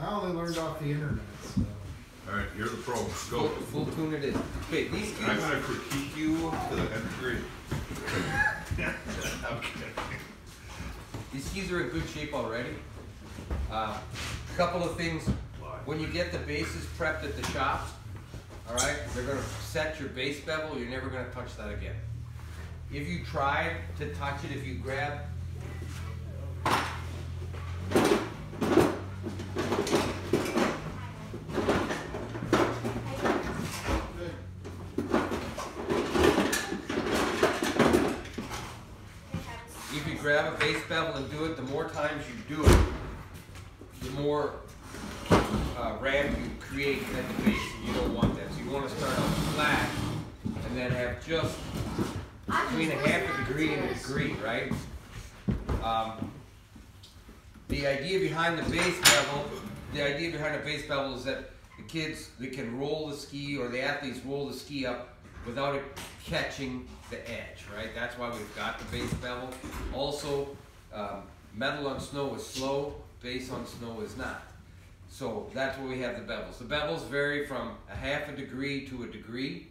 I only learned off the internet, so. Alright, you're the pro. Go. Full tune it is. Okay, these skis. I'm gonna critique you to the nth degree. I'm kidding. These skis are in good shape already. Couple of things. When you get the bases prepped at the shop, alright, they're gonna set your base bevel, you're never gonna touch that again. If you try to touch it, if you grab a base bevel and do it, the more times you do it, the more ramp you create at the base, and you don't want that. So you want to start out flat and then have just between a half a degree and a degree, right? The idea behind the base bevel, is that the kids, they can roll the ski, or the athletes roll the ski up without it catching the edge, right? That's why we've got the base bevel. Also, metal on snow is slow, base on snow is not. So that's where we have the bevels. The bevels vary from a half a degree to a degree,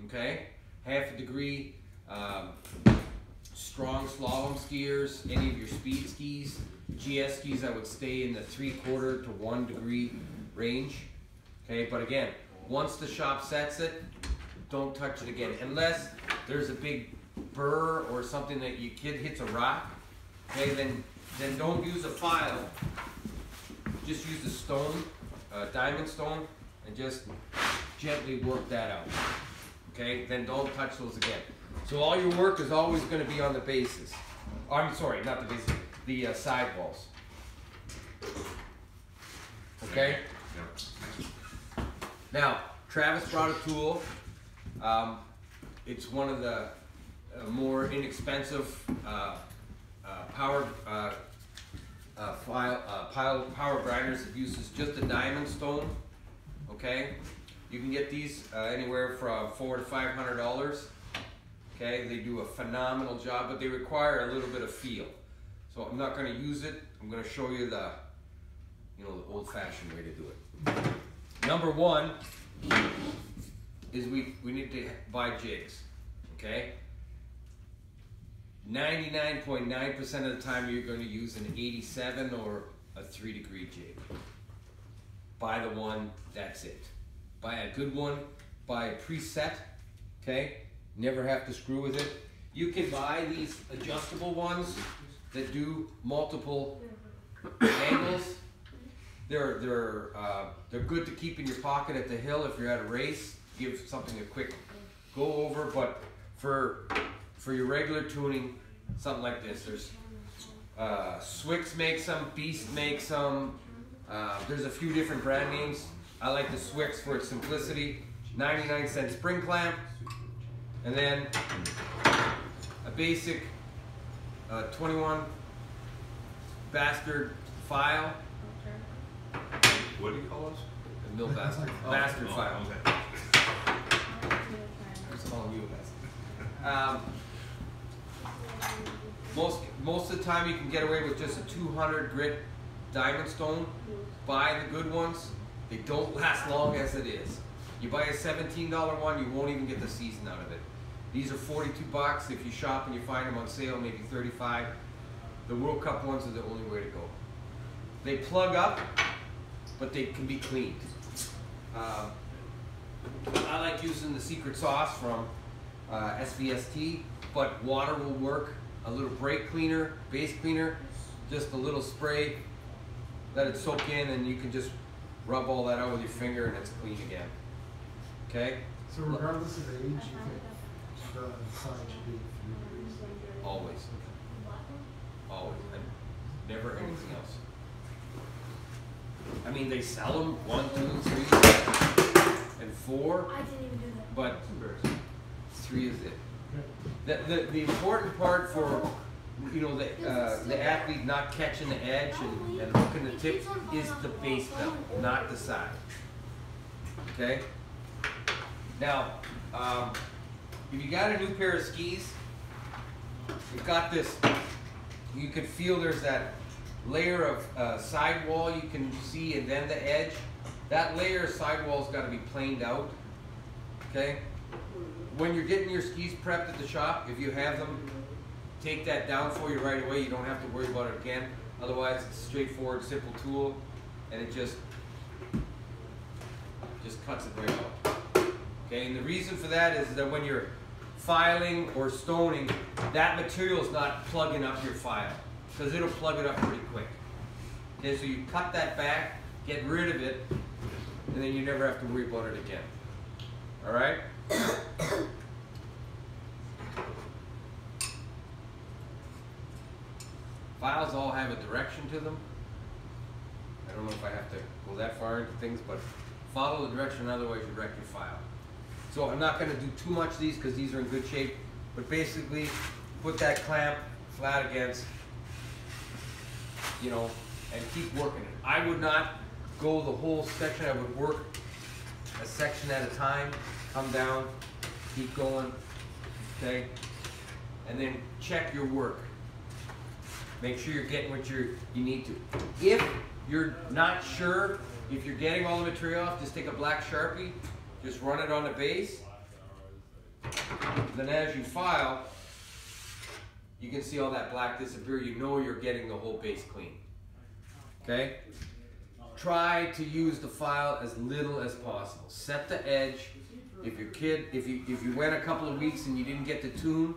okay? Half a degree, strong slalom skiers, any of your speed skis, GS skis, I would stay in the 3/4 to 1 degree range, okay? But again, once the shop sets it, don't touch it again, unless there's a big burr or something that your kid hits a rock, okay? Then don't use a file. Just use a stone, diamond stone, and just gently work that out. Okay? Then don't touch those again. So all your work is always going to be on the bases. I'm sorry, not the bases, the sidewalls. Okay? Yep. Now, Travis brought a tool. It's one of the more inexpensive power grinders. It uses just a diamond stone. Okay, you can get these anywhere from $400 to $500. Okay, they do a phenomenal job, but they require a little bit of feel. So I'm not going to use it. I'm going to show you the, the old-fashioned way to do it. Number one is we need to buy jigs. Okay. 99.9% of the time you're going to use an 87 or a 3-degree jig. Buy the one, that's it. Buy a good one, buy a preset, okay? Never have to screw with it. You can buy these adjustable ones that do multiple angles. They're good to keep in your pocket at the hill if you're at a race. Give something a quick go over, but for your regular tuning, something like this. There's Swix makes them, Beast makes them. There's a few different brand names. I like the Swix for its simplicity. 99-cent spring clamp, and then a basic 21 bastard file. What do you call us? A mill bastard. Bastard file. Okay. I'm just calling you a bastard. Most of the time you can get away with just a 200 grit diamond stone. Buy the good ones. They don't last long as it is. You buy a $17 one, you won't even get the season out of it. These are 42 bucks. If you shop and you find them on sale, maybe 35. The World Cup ones are the only way to go. They plug up, but they can be cleaned. I like using the secret sauce from SVST, but water will work. A little brake cleaner, base cleaner, just a little spray. Let it soak in, and you can just rub all that out with your finger, and it's clean again. Okay? So regardless of age, you think the size should be 3 degrees? Always. Always. And never anything else. I mean, they sell them 1, 2, 3, and 4, but 3 is it. The important part for the athlete not catching the edge and hooking the tip is the base bevel, not the side. Okay. Now, if you got a new pair of skis, you've got this. You can feel there's that layer of sidewall you can see and then the edge. That layer of sidewall's got to be planed out, okay? When you're getting your skis prepped at the shop, if you have them, take that down for you right away. You don't have to worry about it again. Otherwise, it's a straightforward, simple tool, and it just cuts it right out. Okay, and the reason for that is that when you're filing or stoning, that material is not plugging up your file, because it'll plug it up pretty quick. Okay, so you cut that back, get rid of it, and then you never have to worry about it again. All right? Files all have a direction to them. I don't know if I have to go that far into things, but follow the direction, otherwise you wreck your file. So I'm not going to do too much of these because these are in good shape, but basically put that clamp flat against, you know, and keep working it. I would not go the whole section. I would work a section at a time, come down, keep going, okay? And then check your work. Make sure you're getting what you need to. If you're not sure if you're getting all the material off, just take a black Sharpie, just run it on the base. Then as you file, you can see all that black disappear. You know you're getting the whole base clean. Okay? Try to use the file as little as possible. Set the edge. If you went a couple of weeks and you didn't get the tune,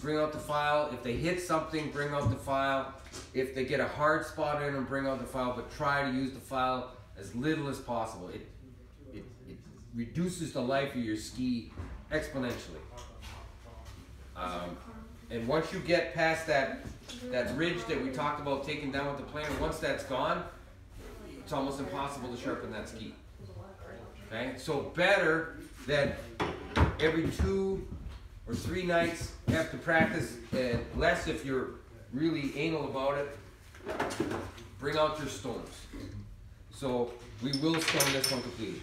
bring out the file. If they hit something, bring out the file. If they get a hard spot in them, bring out the file. But try to use the file as little as possible. It reduces the life of your ski exponentially. And once you get past that ridge that we talked about taking down with the planer, once that's gone, it's almost impossible to sharpen that ski. Okay, so better that every 2 or 3 nights after practice, and less if you're really anal about it, bring out your stones. So we will stone this one completely.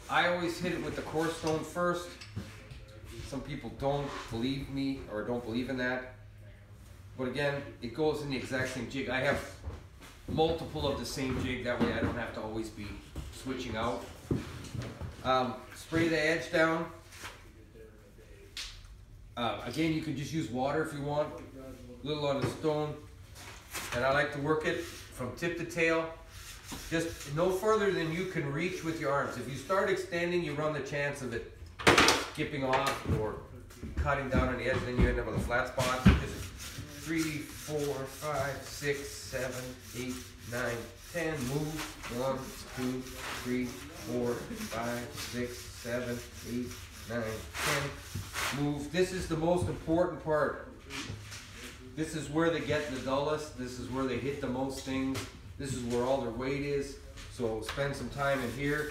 I always hit it with the core stone first. Some people don't believe me or don't believe in that. But again, it goes in the exact same jig. I have multiple of the same jig, that way I don't have to always be switching out. Spray the edge down. Again, you can just use water if you want, a little on the stone. And I like to work it from tip to tail, just no further than you can reach with your arms. If you start extending, you run the chance of it skipping off or cutting down on the edge, then you end up with a flat spot. Just 3, 4, 5, 6, 7, 8, 9, 10. Move. 1, 2, 3, 4, 5, 6, 7, 8, 9, 10. Move. This is the most important part. This is where they get the dullest. This is where they hit the most things. This is where all their weight is. So spend some time in here.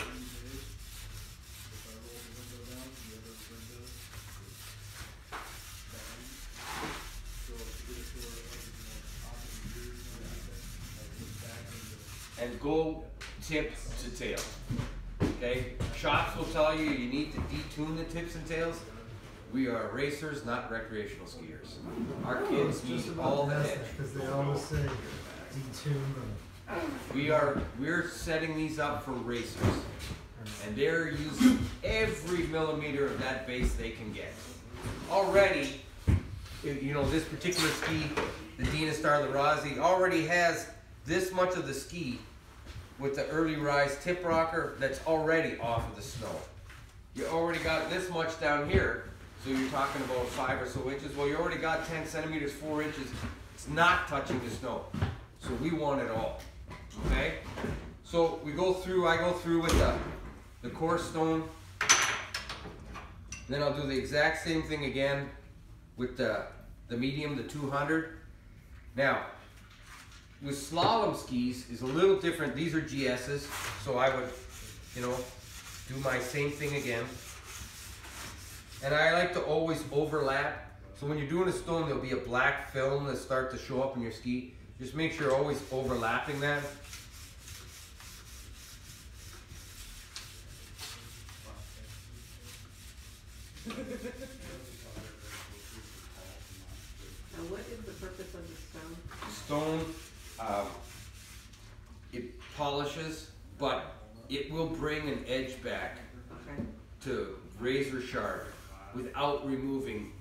And go tip to tail. Okay? Shops will tell you you need to detune the tips and tails. We are racers, not recreational skiers. Our kids need all the edge. Because they always say detune them. We're setting these up for racers. And they're using every millimeter of that base they can get. Already, you know, this particular ski, the Dina Star Larazi, already has this much of the ski with the early rise tip rocker that's already off of the snow. You already got this much down here, so you're talking about 5 or so inches. Well, you already got 10 centimeters, 4 inches. It's not touching the snow. So we want it all, okay? So I go through with the coarse stone. Then I'll do the exact same thing again with the medium, the 200. Now, with slalom skis is a little different. These are GS's, so I would, you know, do my same thing again. And I like to always overlap. So when you're doing a stone, there'll be a black film that starts to show up in your ski. Just make sure you're always overlapping that. Now what is the purpose of the stone? stone, it polishes, but it will bring an edge back Okay. to razor sharp without removing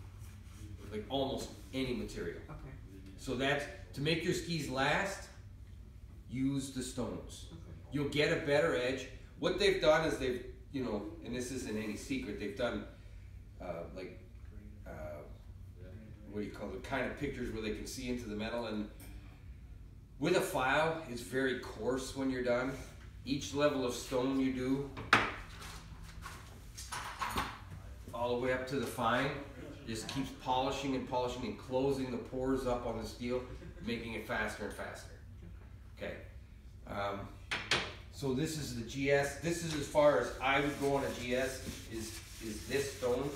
like almost any material. Okay. So that's, to make your skis last, use the stones. Okay. You'll get a better edge. What they've done is they've, you know, and this isn't any secret, they've done what do you call it, kind of pictures where they can see into the metal, and with a file, it's very coarse when you're done. Each level of stone you do, all the way up to the fine, just keeps polishing and polishing and closing the pores up on the steel, making it faster and faster. Okay. So this is the GS. This is as far as I would go on a GS, is this stone.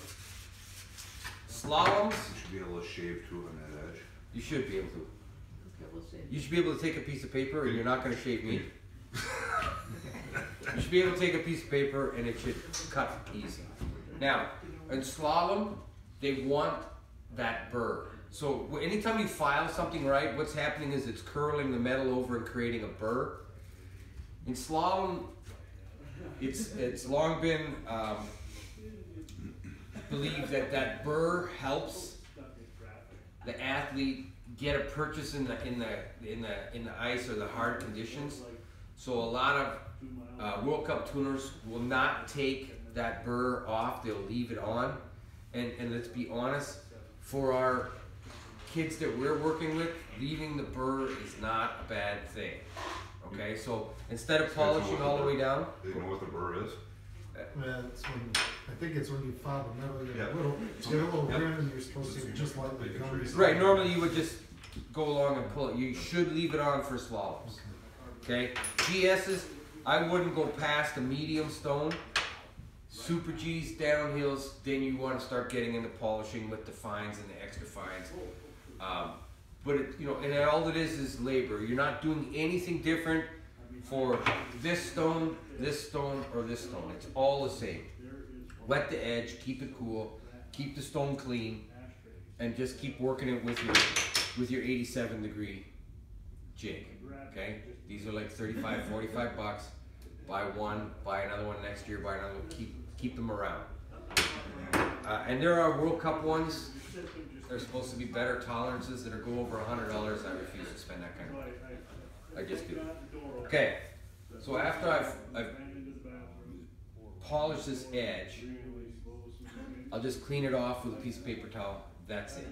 Slaloms, You should be able to shave too on that edge. you should be able to. Okay, we'll see. You should be able to take a piece of paper, and you're not going to shave me. You should be able to take a piece of paper, and it should cut easy. Now, in slalom, they want that burr. So anytime you file something right, what's happening is it's curling the metal over and creating a burr. In slalom, it's long been believed that burr helps the athlete get a purchase in the ice or the hard conditions. So a lot of World Cup tuners will not take that burr off; they'll leave it on. And let's be honest, for our kids that we're working with, leaving the burr is not a bad thing. Okay, so instead of polishing all the way down, Do you know what the burr is? Well, it's when, I think it's when you file the metal, you Yeah. get a little rim, and you're supposed to just lightly gum yourself. right? Normally you would just go along and pull it. You should leave it on for slaloms. Okay, GSs, I wouldn't go past a medium stone. Super Gs, downhills, then you want to start getting into polishing with the fines and the extra fines. But it, you know, and all it is labor. You're not doing anything different for this stone, or this stone. It's all the same. Wet the edge, keep it cool, keep the stone clean, and just keep working it with your 87 degree jig. Okay, these are like 35, 45 bucks. Buy one, buy another one next year, buy another one. Keep them around. And there are World Cup ones. They're supposed to be better tolerances that are go over $100. I refuse to spend that kind of money. I just do. Okay, so after I've polished this edge, I'll just clean it off with a piece of paper towel. That's it.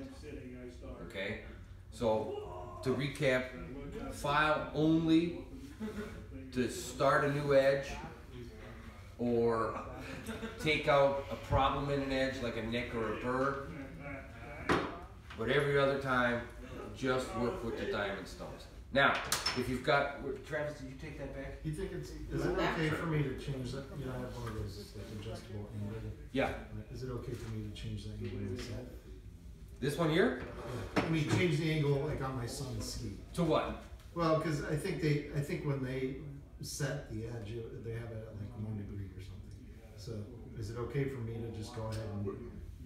Okay, so to recap, file only to start a new edge or take out a problem in an edge like a nick or a burr. But every other time, just work with the diamond stones. Now, if you've got, Travis, did you take that back? You think is it okay for me to change that? You know, I have one of those like adjustable angle. Yeah. Is it okay for me to change that angle myself? This one here? Yeah. I mean, change the angle like on my son's ski. To what? Well, because I think when they set the edge, they have it at like 1 degree or something. So, is it okay for me to just go ahead and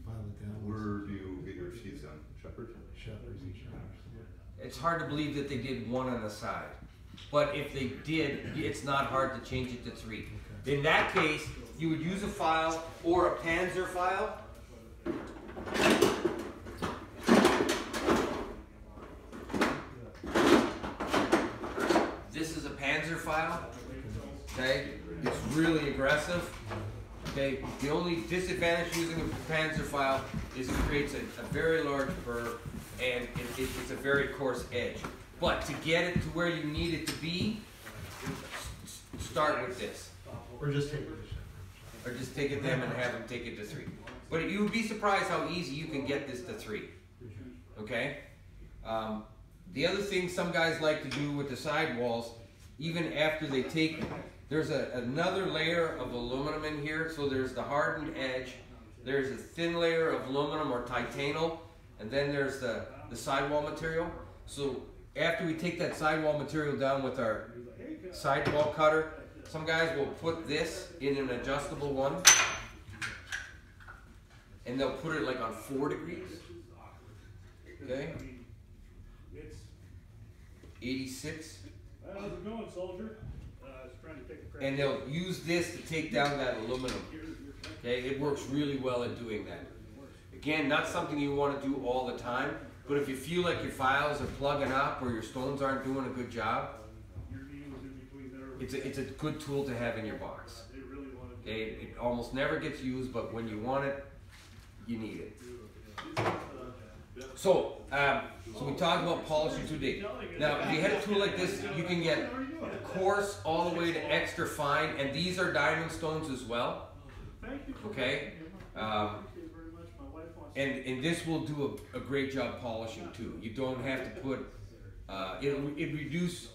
file it down? Where do you get your skis done? Shepherd? Shepherds and shepherds. It's hard to believe that they did one on the side. But if they did, it's not hard to change it to 3. Okay. In that case, you would use a file or a Panzer file. This is a Panzer file. Okay, it's really aggressive. Okay, the only disadvantage using a Panzer file is it creates a very large burr and it's a very coarse edge. But to get it to where you need it to be, start with this. Or just take it to shepherd. Or just take it them and have them take it to 3. But you would be surprised how easy you can get this to 3. Okay? The other thing some guys like to do with the sidewalls, even after they take, there's another layer of aluminum in here. So there's the hardened edge, there's a thin layer of aluminum or titanium, and then there's the sidewall material. So after we take that sidewall material down with our sidewall cutter, some guys will put this in an adjustable one, and they'll put it like on 4 degrees. Okay? 86. How's it going, soldier? I was trying to take a crack. And they'll use this to take down that aluminum. Okay, it works really well at doing that. Again, not something you want to do all the time, but if you feel like your files are plugging up or your stones aren't doing a good job, it's a good tool to have in your box. Okay, it almost never gets used, but when you want it, you need it. So we talked about polishing too deep. Now, if you had a tool like this, you can get coarse all the way to extra fine, and these are diamond stones as well. Okay, and this will do a great job polishing too. You don't have to put it reduce.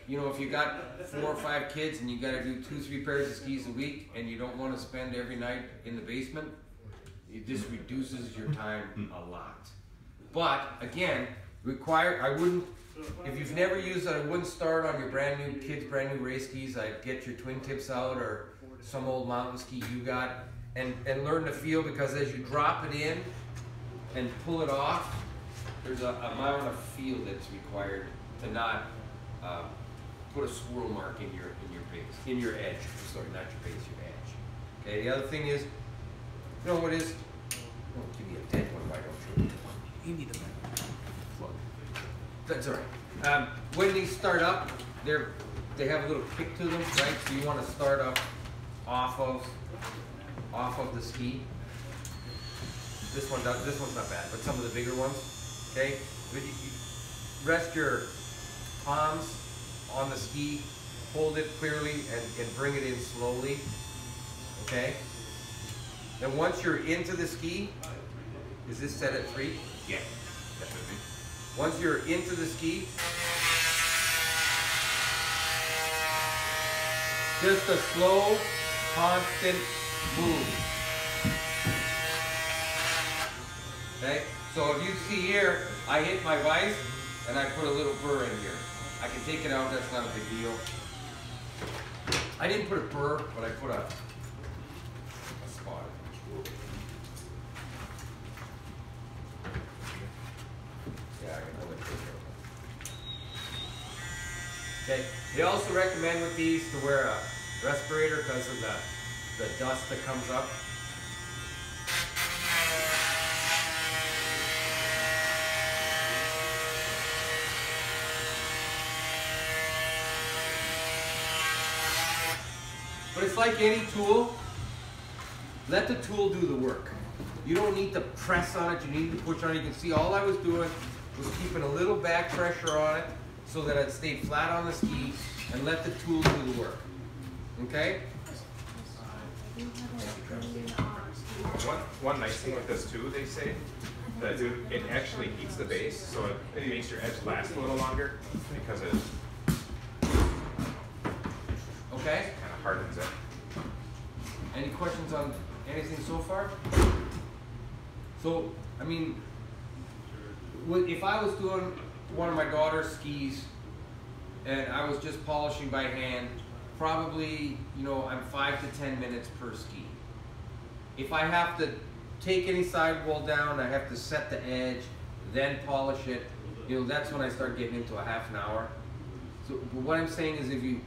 You know, if you got 4 or 5 kids and you got to do 2-3 pairs of skis a week, and you don't want to spend every night in the basement, this reduces your time a lot. But again, I wouldn't. If you've never used it, I wouldn't start on your brand new race skis. I'd get your twin tips out or some old mountain ski you got, and learn the feel, because as you drop it in and pull it off, there's a amount of feel that's required to not put a swirl mark in your edge. Sorry, not your base, your edge. Okay. The other thing is, you know what is? Oh, give me a dead one, why don't you? You need a plug. That's all right. When these start up, they have a little kick to them, right? So you want to start up off of the ski. This one's not bad, but some of the bigger ones, okay? Rest your palms on the ski, hold it clearly, and bring it in slowly, okay? Then once you're into the ski, is this set at 3? Yeah, that should be. Once you're into the ski, just a slow, constant move. Okay? So if you see here, I hit my vise and I put a little burr in here. I can take it out, that's not a big deal. I didn't put a burr, but I put a spot. Yeah, I can hold it for okay. They also recommend with these to wear a respirator because of the dust that comes up. But it's like any tool, let the tool do the work. You don't need to press on it, you need to push on it. You can see all I was doing was keeping a little back pressure on it so that it stayed flat on the ski, and let the tool do the work. Okay? One nice thing with this too, they say, that it actually heats the base, so it makes your edge last a little longer because it Okay? kind of hardens it. Any questions on anything so far? So, I mean, if I was doing one of my daughter's skis and I was just polishing by hand, probably, you know, I'm 5 to 10 minutes per ski. If I have to take any sidewall down, I have to set the edge, then polish it, you know, that's when I start getting into a half an hour. So but what I'm saying is if you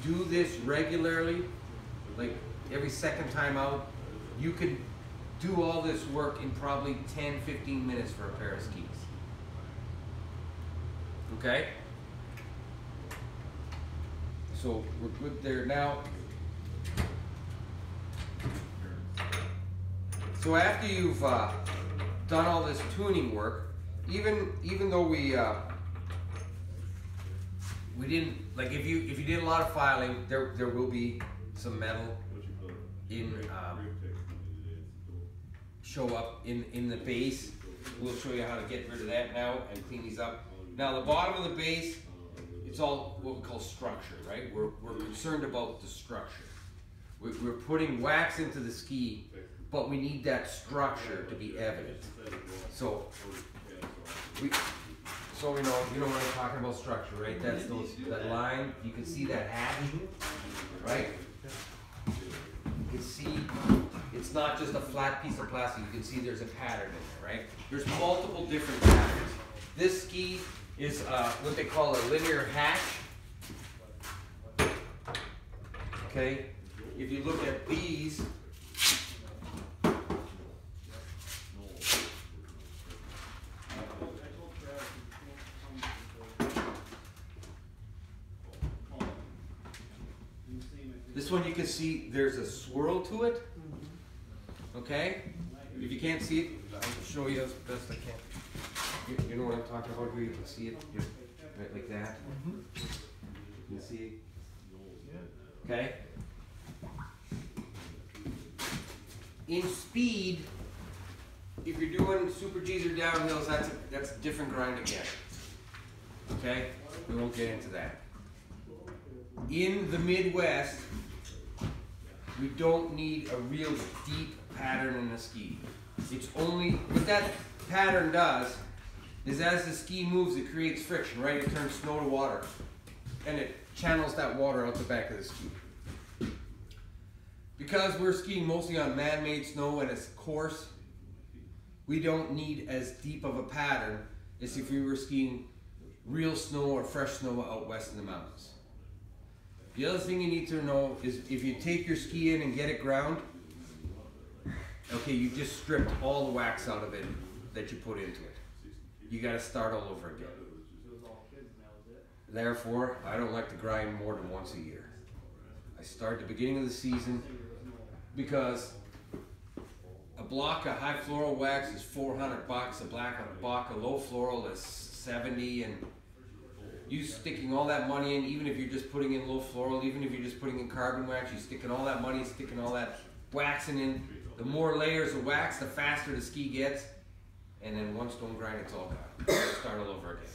do this regularly, like every second time out, you could do all this work in probably 10-15 minutes for a pair of skis. Okay? So we're good there now. So after you've done all this tuning work, even though we didn't, like if you did a lot of filing, there will be some metal in show up in the base. We'll show you how to get rid of that now and clean these up. Now the bottom of the base, it's all what we call structure, right? We're concerned about the structure. We're putting wax into the ski, but we need that structure to be evident. So you know when I'm talking about structure, right? That's that line. You can see that hatch, right? You can see it's not just a flat piece of plastic. You can see there's a pattern in there, right? There's multiple different patterns. This ski is what they call a linear hatch. Okay, if you look at these, this one you can see there's a swirl to it. Okay, if you can't see it, I'll show you as best I can. You know what I'm talking about where you can see it? Right like that. You see it? Okay. In speed, if you're doing super G's or downhills, that's a different grind again. Okay? We won't get into that. In the Midwest, we don't need a real deep pattern in the ski. It's only, what that pattern does is as the ski moves, it creates friction, right? It turns snow to water. And it channels that water out the back of the ski. Because we're skiing mostly on man-made snow and it's coarse, we don't need as deep of a pattern as if we were skiing real snow or fresh snow out west in the mountains. The other thing you need to know is if you take your ski in and get it ground, okay, you just stripped all the wax out of it that you put into it. You got to start all over again. Therefore, I don't like to grind more than once a year. I start at the beginning of the season because a block of high floral wax is $400. A block of low floral is $70, and you sticking all that money in, even if you're just putting in low floral, even if you're just putting in carbon wax, you're sticking all that money, sticking all that waxing in. The more layers of wax, the faster the ski gets, and then one stone grind, it's all gone. Start all over again.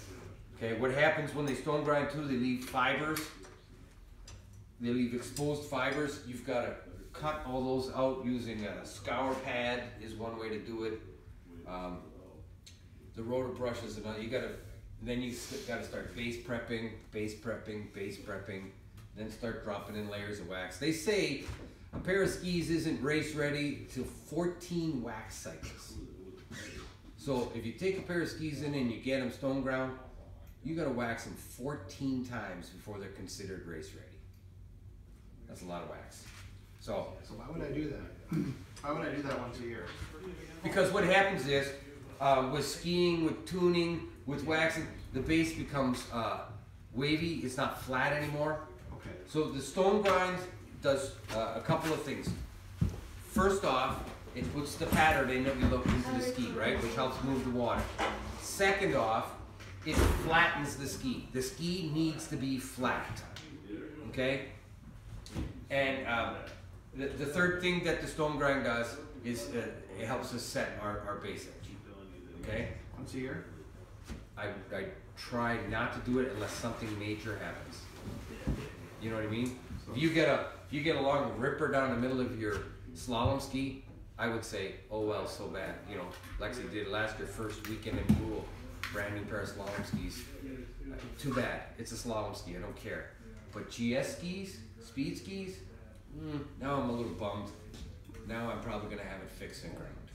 Okay, what happens when they stone grind too, they leave fibers. They leave exposed fibers. You've got to cut all those out using a scour pad is one way to do it. The rotor brush is another. Then you got to start base prepping, then start dropping in layers of wax. They say a pair of skis isn't race ready till 14 wax cycles. So if you take a pair of skis in and you get them stone ground, you got to wax them 14 times before they're considered race ready. That's a lot of wax. So why would I do that? Why would I do that once a year? Because what happens is, with skiing, with tuning, with waxing, the base becomes wavy. It's not flat anymore. Okay. So the stone grind does a couple of things. First off, it puts the pattern in that we look into the ski, right, which helps move the water. Second off, it flattens the ski. The ski needs to be flat. Okay? And the third thing that the stone grind does is it helps us set our base edge. Okay? Once a year? I try not to do it unless something major happens. You know what I mean? If you get a long ripper down the middle of your slalom ski, I would say, oh well, so bad. You know, Lexi did last year, first weekend in Pool, brand new pair of slalom skis. Too bad. It's a slalom ski. I don't care. But GS skis, speed skis, now I'm a little bummed. Now I'm probably going to have it fixed and ground.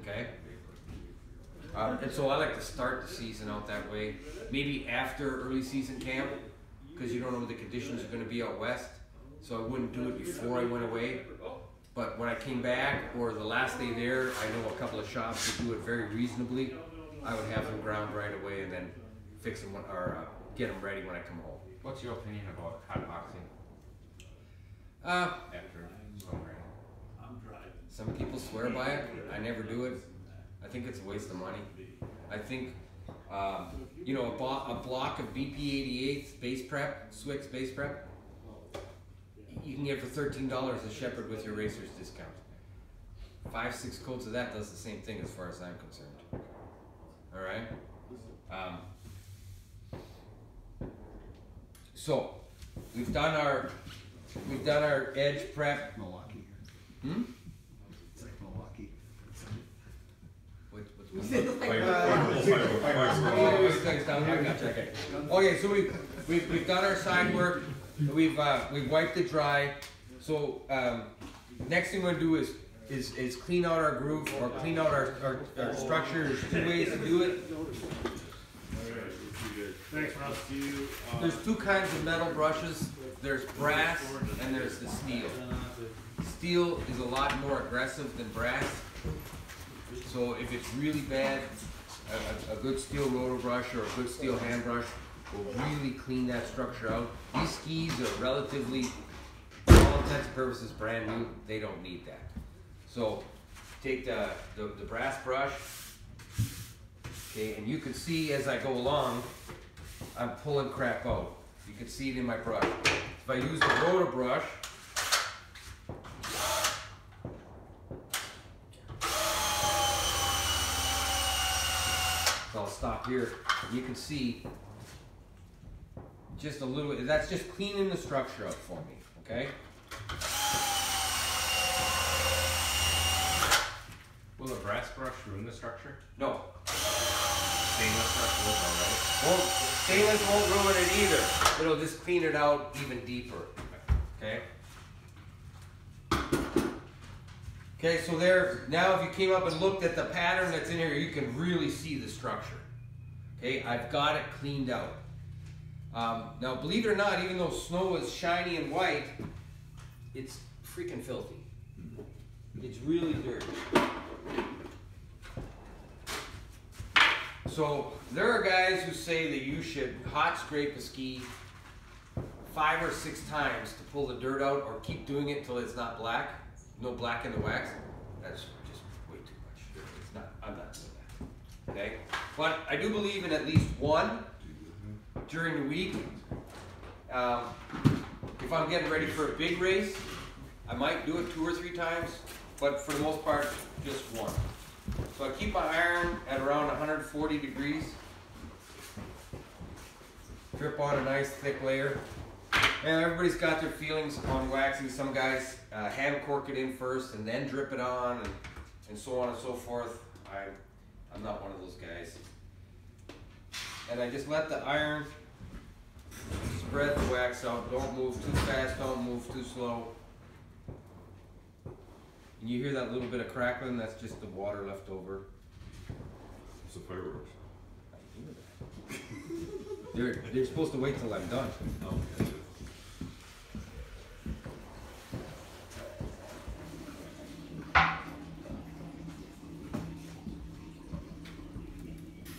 Okay? And so I like to start the season out that way. Maybe after early season camp, because you don't know what the conditions are going to be out west. So I wouldn't do it before I went away. But when I came back, or the last day there, I know a couple of shops that do it very reasonably. I would have them ground right away and then fix them or get them ready when I come home. What's your opinion about hot boxing after stone grinding? Some people swear by it. I never do it. I think it's a waste of money. I think, you know, a block of BP88 base prep, Swick's base prep, you can get for $13 a Shepherd with your racer's discount. 5-6 coats of that does the same thing as far as I'm concerned. All right. So we've done our edge prep. Milwaukee. Hmm? It's like Milwaukee. Okay, so we've done our side work. We've wiped it dry. So next thing we're gonna do is clean out our groove or clean out our structure. There's two ways to do it. Thanks, Rob. There's two kinds of metal brushes. There's brass and there's the steel. Steel is a lot more aggressive than brass. So if it's really bad, a good steel rotor brush or a good steel hand brush will really clean that structure out. These skis are relatively, for all intents and purposes, brand new. They don't need that. So take the brass brush, okay, and you can see as I go along, I'm pulling crap out. You can see it in my brush. If I use the rotor brush, so I'll stop here. You can see just a little bit. That's just cleaning the structure up for me, okay? Will a brass brush ruin the structure? No. Stainless brush will, alright? Stainless won't ruin it either. It'll just clean it out even deeper, okay? Okay, so there, now if you came up and looked at the pattern that's in here, you can really see the structure. Okay, I've got it cleaned out. Now, believe it or not, even though snow is shiny and white, it's freaking filthy. It's really dirty. So, there are guys who say that you should hot scrape a ski 5 or 6 times to pull the dirt out, or keep doing it until it's not black. No black in the wax. That's just way too much. It's not, I'm not doing that. Okay? But I do believe in at least one during the week. If I'm getting ready for a big race, I might do it 2 or 3 times, but for the most part, just one. So I keep my iron at around 140 degrees. Drip on a nice thick layer. And everybody's got their feelings on waxing. Some guys hand cork it in first and then drip it on, and so on and so forth. I'm not one of those guys. And I just let the iron spread the wax out. Don't move too fast, don't move too slow. And you hear that little bit of crackling, that's just the water left over. It's the fireworks. I hear that. They're supposed to wait till I'm done. Okay.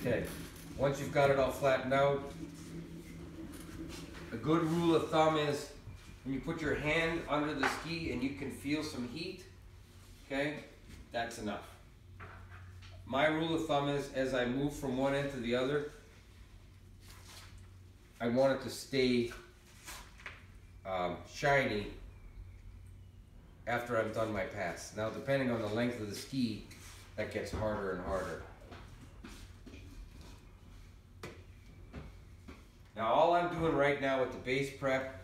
Okay, once you've got it all flattened out, a good rule of thumb is when you put your hand under the ski and you can feel some heat, okay, that's enough. My rule of thumb is as I move from one end to the other, I want it to stay shiny after I've done my pass. Now, depending on the length of the ski, that gets harder and harder. Now all I'm doing right now with the base prep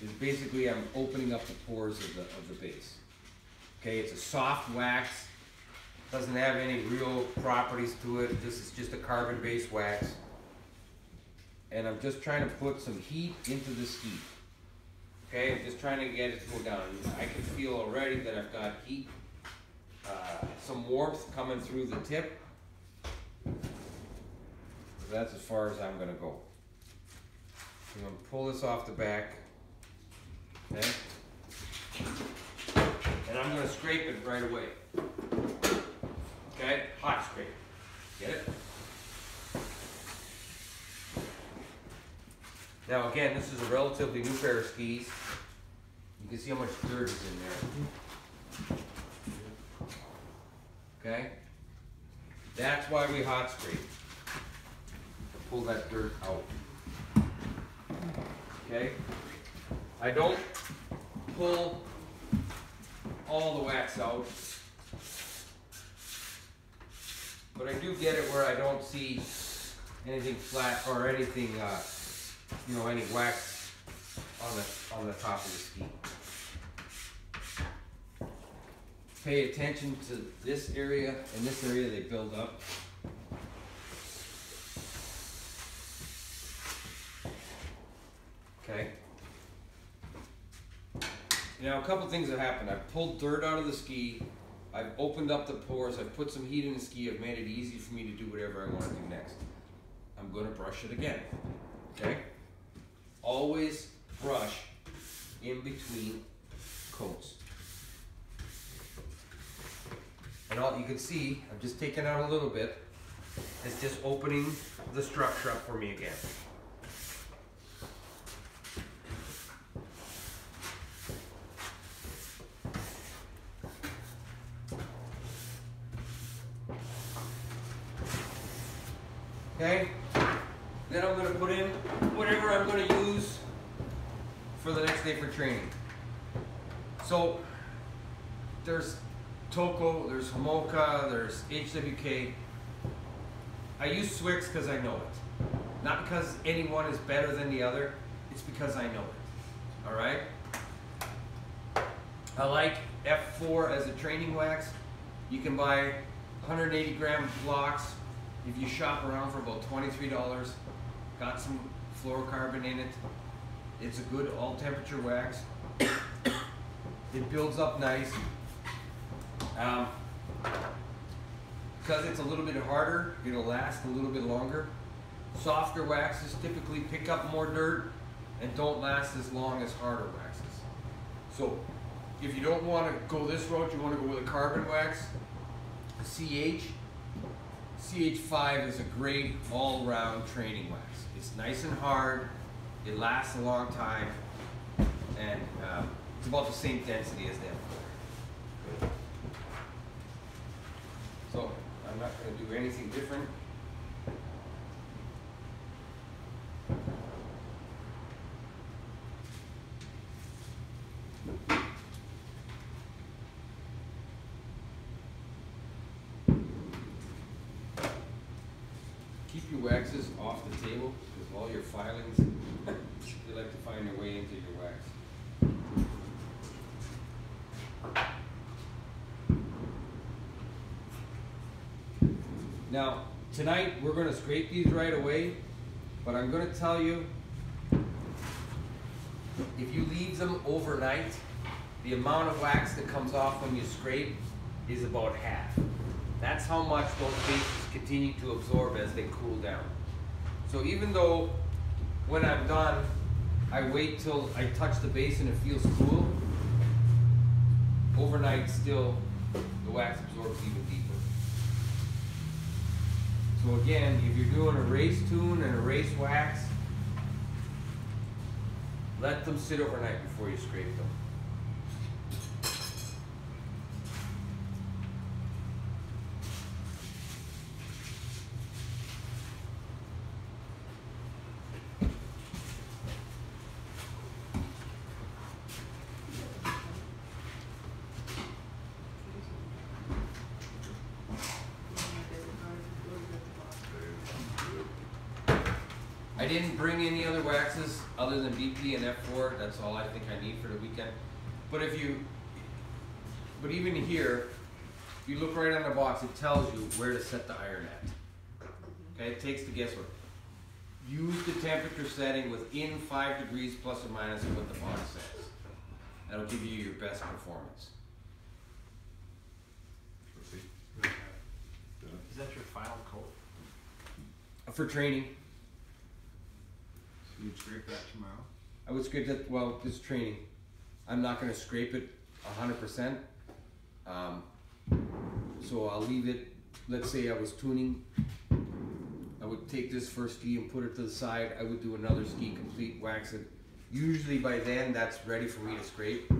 is basically I'm opening up the pores of the base. Okay, it's a soft wax, doesn't have any real properties to it. This is just a carbon-based wax. And I'm just trying to put some heat into the ski. Okay, I'm just trying to get it to go down. I can feel already that I've got heat, some warmth coming through the tip. So that's as far as I'm gonna go. I'm going to pull this off the back, okay? And I'm going to scrape it right away. Okay? Hot scrape. Get it? Now again, this is a relatively new pair of skis. You can see how much dirt is in there. Okay? That's why we hot scrape. To pull that dirt out. Okay, I don't pull all the wax out, but I do get it where I don't see anything flat or anything, you know, any wax on the top of the ski. Pay attention to this area and this area. They build up. Okay. Now a couple things have happened. I've pulled dirt out of the ski. I've opened up the pores. I've put some heat in the ski. I've made it easy for me to do whatever I want to do next. I'm gonna brush it again, okay? Always brush in between coats. And all you can see, I'm just taking out a little bit, it's just opening the structure up for me again. Okay, then I'm going to put in whatever I'm going to use for the next day for training. So there's Toko, there's Homoka, there's HWK. I use Swix because I know it. Not because any one is better than the other, it's because I know it. Alright? I like F4 as a training wax. You can buy 180 gram blocks. If you shop around for about $23, got some fluorocarbon in it. It's a good all temperature wax. It builds up nice. Because it's a little bit harder, it'll last a little bit longer. Softer waxes typically pick up more dirt and don't last as long as harder waxes. So if you don't want to go this route, you want to go with a carbon wax, a CH5 is a great all-round training wax. It's nice and hard, it lasts a long time, and it's about the same density as the F4. So I'm not going to do anything different. Keep your waxes off the table because all your filings, they like to find their way into your wax. Now, tonight we're going to scrape these right away, but I'm going to tell you, if you leave them overnight, the amount of wax that comes off when you scrape is about half. That's how much those bases continue to absorb as they cool down. So even though when I'm done, I wait till I touch the base and it feels cool, overnight still the wax absorbs even deeper. So again, if you're doing a race tune and a race wax, let them sit overnight before you scrape them. I didn't bring any other waxes other than BP and F4. That's all I think I need for the weekend. But even here, if you look right on the box, it tells you where to set the iron at. Okay, it takes the guesswork. Use the temperature setting within 5 degrees plus or minus of what the box says. That'll give you your best performance. Is that your final coat? For training. So you'd scrape that tomorrow? I would scrape that, well, this training. I'm not going to scrape it 100%. So I'll leave it, let's say I was tuning. I would take this first ski and put it to the side. I would do another ski, complete wax it. Usually by then that's ready for me to scrape.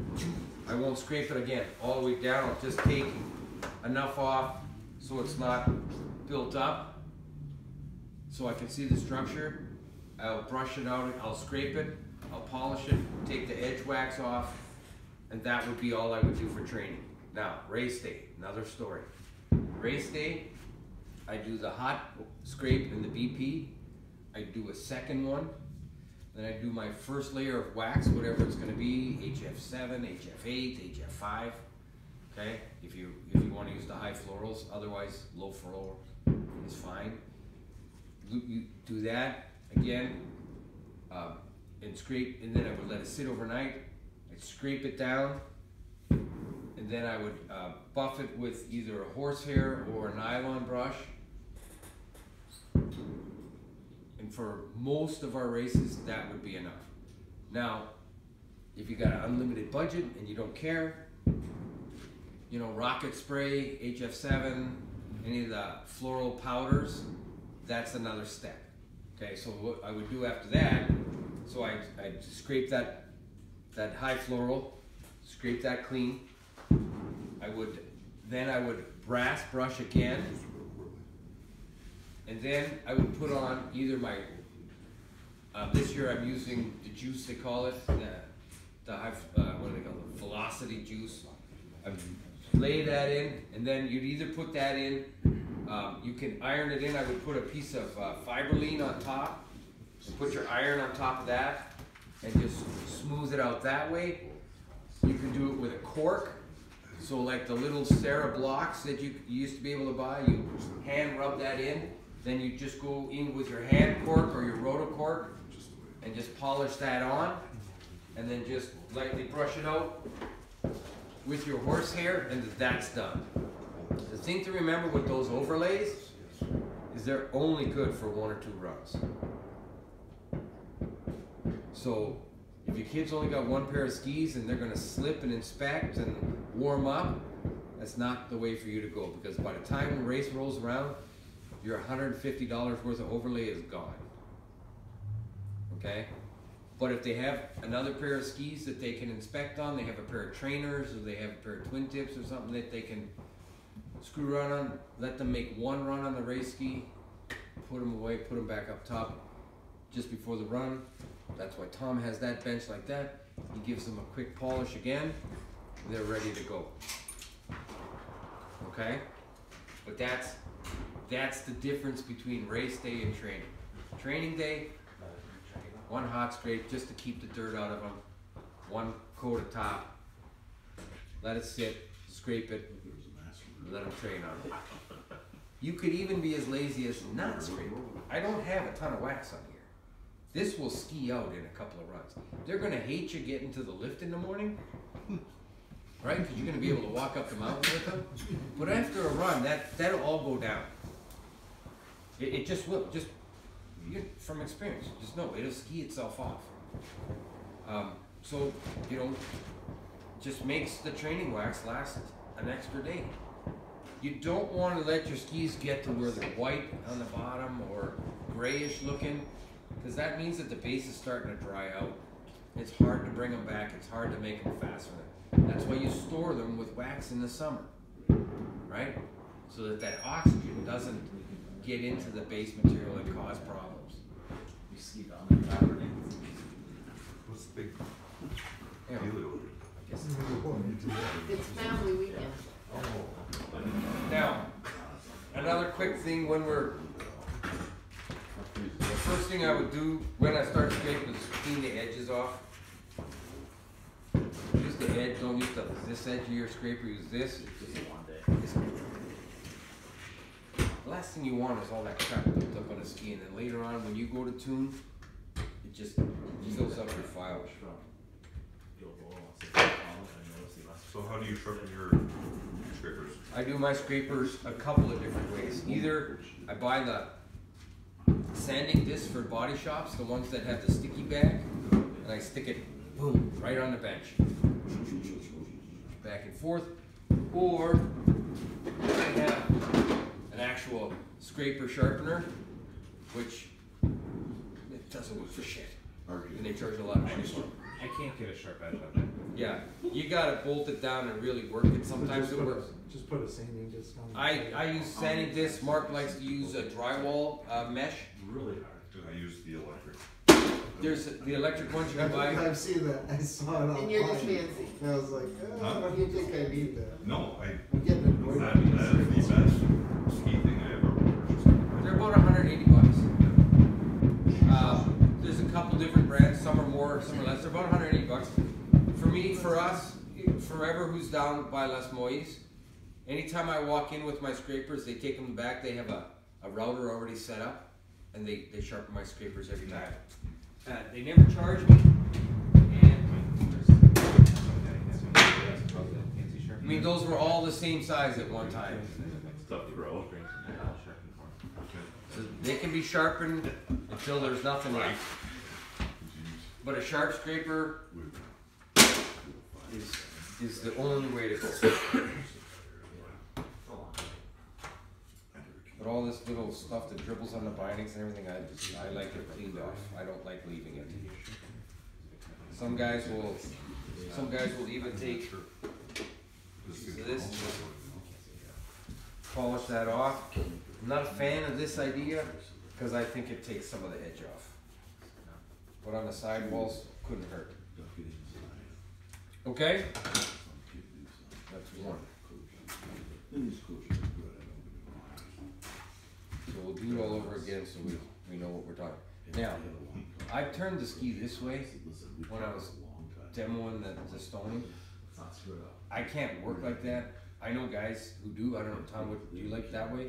I won't scrape it again all the way down. I'll just take enough off so it's not built up, so I can see the structure. I'll brush it out, I'll scrape it, I'll polish it, take the edge wax off, and that would be all I would do for training. Now, race day, another story. Race day, I do the hot scrape and the BP. I do a second one. Then I do my first layer of wax, whatever it's going to be, HF7, HF8, HF5. Okay, if you want to use the high florals, otherwise low floral is fine. You do that again, and scrape, and then I would let it sit overnight. I'd scrape it down, and then I would buff it with either a horsehair or a nylon brush. for most of our races, that would be enough. Now, if you got an unlimited budget and you don't care, you know, Rocket Spray, HF7, any of the floral powders, that's another step. Okay, so what I would do after that, so I'd scrape that high floral, scrape that clean. Then I would brass brush again, and then I would put on either my, this year I'm using the juice, they call it, the high, what do they call it, velocity juice. I lay that in, and then you'd either put that in, you can iron it in. I would put a piece of fiberline on top, put your iron on top of that, and just smooth it out that way. You can do it with a cork. So like the little Sarah blocks that you used to be able to buy, you hand rub that in, then you just go in with your hand cork or your roto cork and just polish that on, and then just lightly brush it out with your horsehair, and that's done. The thing to remember with those overlays is they're only good for 1 or 2 runs. So if your kid's only got 1 pair of skis and they're going to slip and inspect and warm up, that's not the way for you to go, because by the time the race rolls around, your $150 worth of overlay is gone. Okay? But if they have another pair of skis that they can inspect on, they have a pair of trainers, or they have a pair of twin tips or something that they can screw around on, let them make 1 run on the race ski, put them away, put them back up top just before the run. That's why Tom has that bench like that. He gives them a quick polish again, they're ready to go. Okay? But that's the difference between race day and training. Training day, 1 hot scrape just to keep the dirt out of them, 1 coat of top, let it sit, scrape it, let them train on it. You could even be as lazy as not scrape it. I don't have a ton of wax on here. This will ski out in a couple of runs. They're gonna hate you getting to the lift in the morning, right? Because you're gonna be able to walk up the mountain with them. But after a run, that'll all go down. It just will. Just from experience, just know it'll ski itself off. So you know, just makes the training wax last an extra day. You don't want to let your skis get to where they're white on the bottom or grayish looking, because that means that the base is starting to dry out. It's hard to bring them back. It's hard to make them faster. That's why you store them with wax in the summer, right? So that that oxygen doesn't get into the base material and cause problems. You skied on the property. What's the big Yeah. deal? I guess. It's family weekend. Now, another quick thing when we're, the first thing I would do when I start scraping is clean the edges off. Use the edge, don't use this edge of your scraper, use this. The last thing you want is all that crap built up on a ski, and then later on when you go to tune, it just fills up your file. So how do you sharpen your scrapers? I do my scrapers a couple of different ways. Either I buy the sanding discs for body shops, the ones that have the sticky bag, and I stick it, boom, right on the bench. Back and forth. Or I have an actual scraper sharpener, which it doesn't work for shit. And they charge a lot of money for it. I can't get a sharp edge on it. Yeah, you gotta bolt it down and really work it. Sometimes it works. Just put a sanding disc on. I use sanding discs. Mark likes to use a drywall mesh. Really hard. I use the electric. There's the electric ones you can buy. I've seen that. I saw it online. And you're just fancy. And I was like, Huh? do you think I need that? No, I'm getting annoyed. that is the best ski thing I ever purchased. They're about $180. There's a couple different brands. Some are more, some are less. They're about $180. For me, for us, forever who's down by Les Moyes, anytime I walk in with my scrapers, they take them back. They have a router already set up, and they sharpen my scrapers every time. They never charge me. I mean, those were all the same size at one time. Tough to grow. So they can be sharpened until there's nothing left. But a sharp scraper is the only way to go. But all this little stuff that dribbles on the bindings and everything, I like it cleaned off. I don't like leaving it. Some guys will even take this, polish that off. I'm not a fan of this idea because I think it takes some of the edge off. But on the sidewalls, couldn't hurt. Okay? That's one. So we'll do it all over again so we know what we're talking. Now, I turned the ski this way when I was demoing the stoning. I can't work like that. I know guys who do. I don't know, Tom, do you like that way?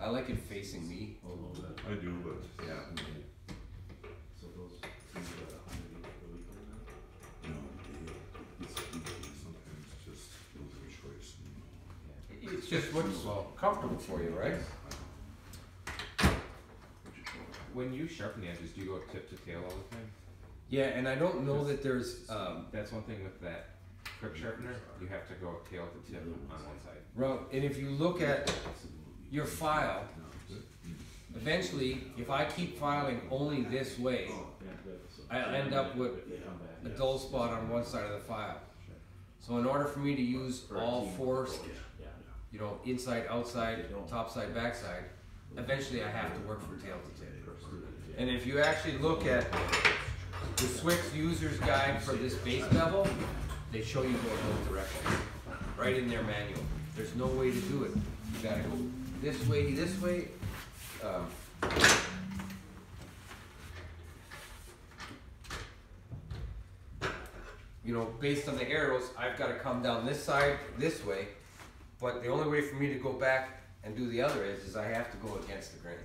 I like it facing me. I do, but Yeah. It's just what's comfortable for you, right? When you sharpen the edges, do you go tip to tail all the time? Yeah, and I don't know that there's That's one thing with that quick sharpener. You have to go tail to tip on one side. and if you look at your file, eventually, if I keep filing only this way, I'll end up with a dull spot on one side of the file. So in order for me to use all four, you know, inside, outside, top side, back side, eventually I have to work from tail to tip. And if you actually look at the Swick's user's guide for this base bevel, they show you going both directions, right in their manual. There's no way to do it. You gotta go this way, you know, based on the arrows, I've got to come down this side this way, but the only way for me to go back and do the other is I have to go against the grain.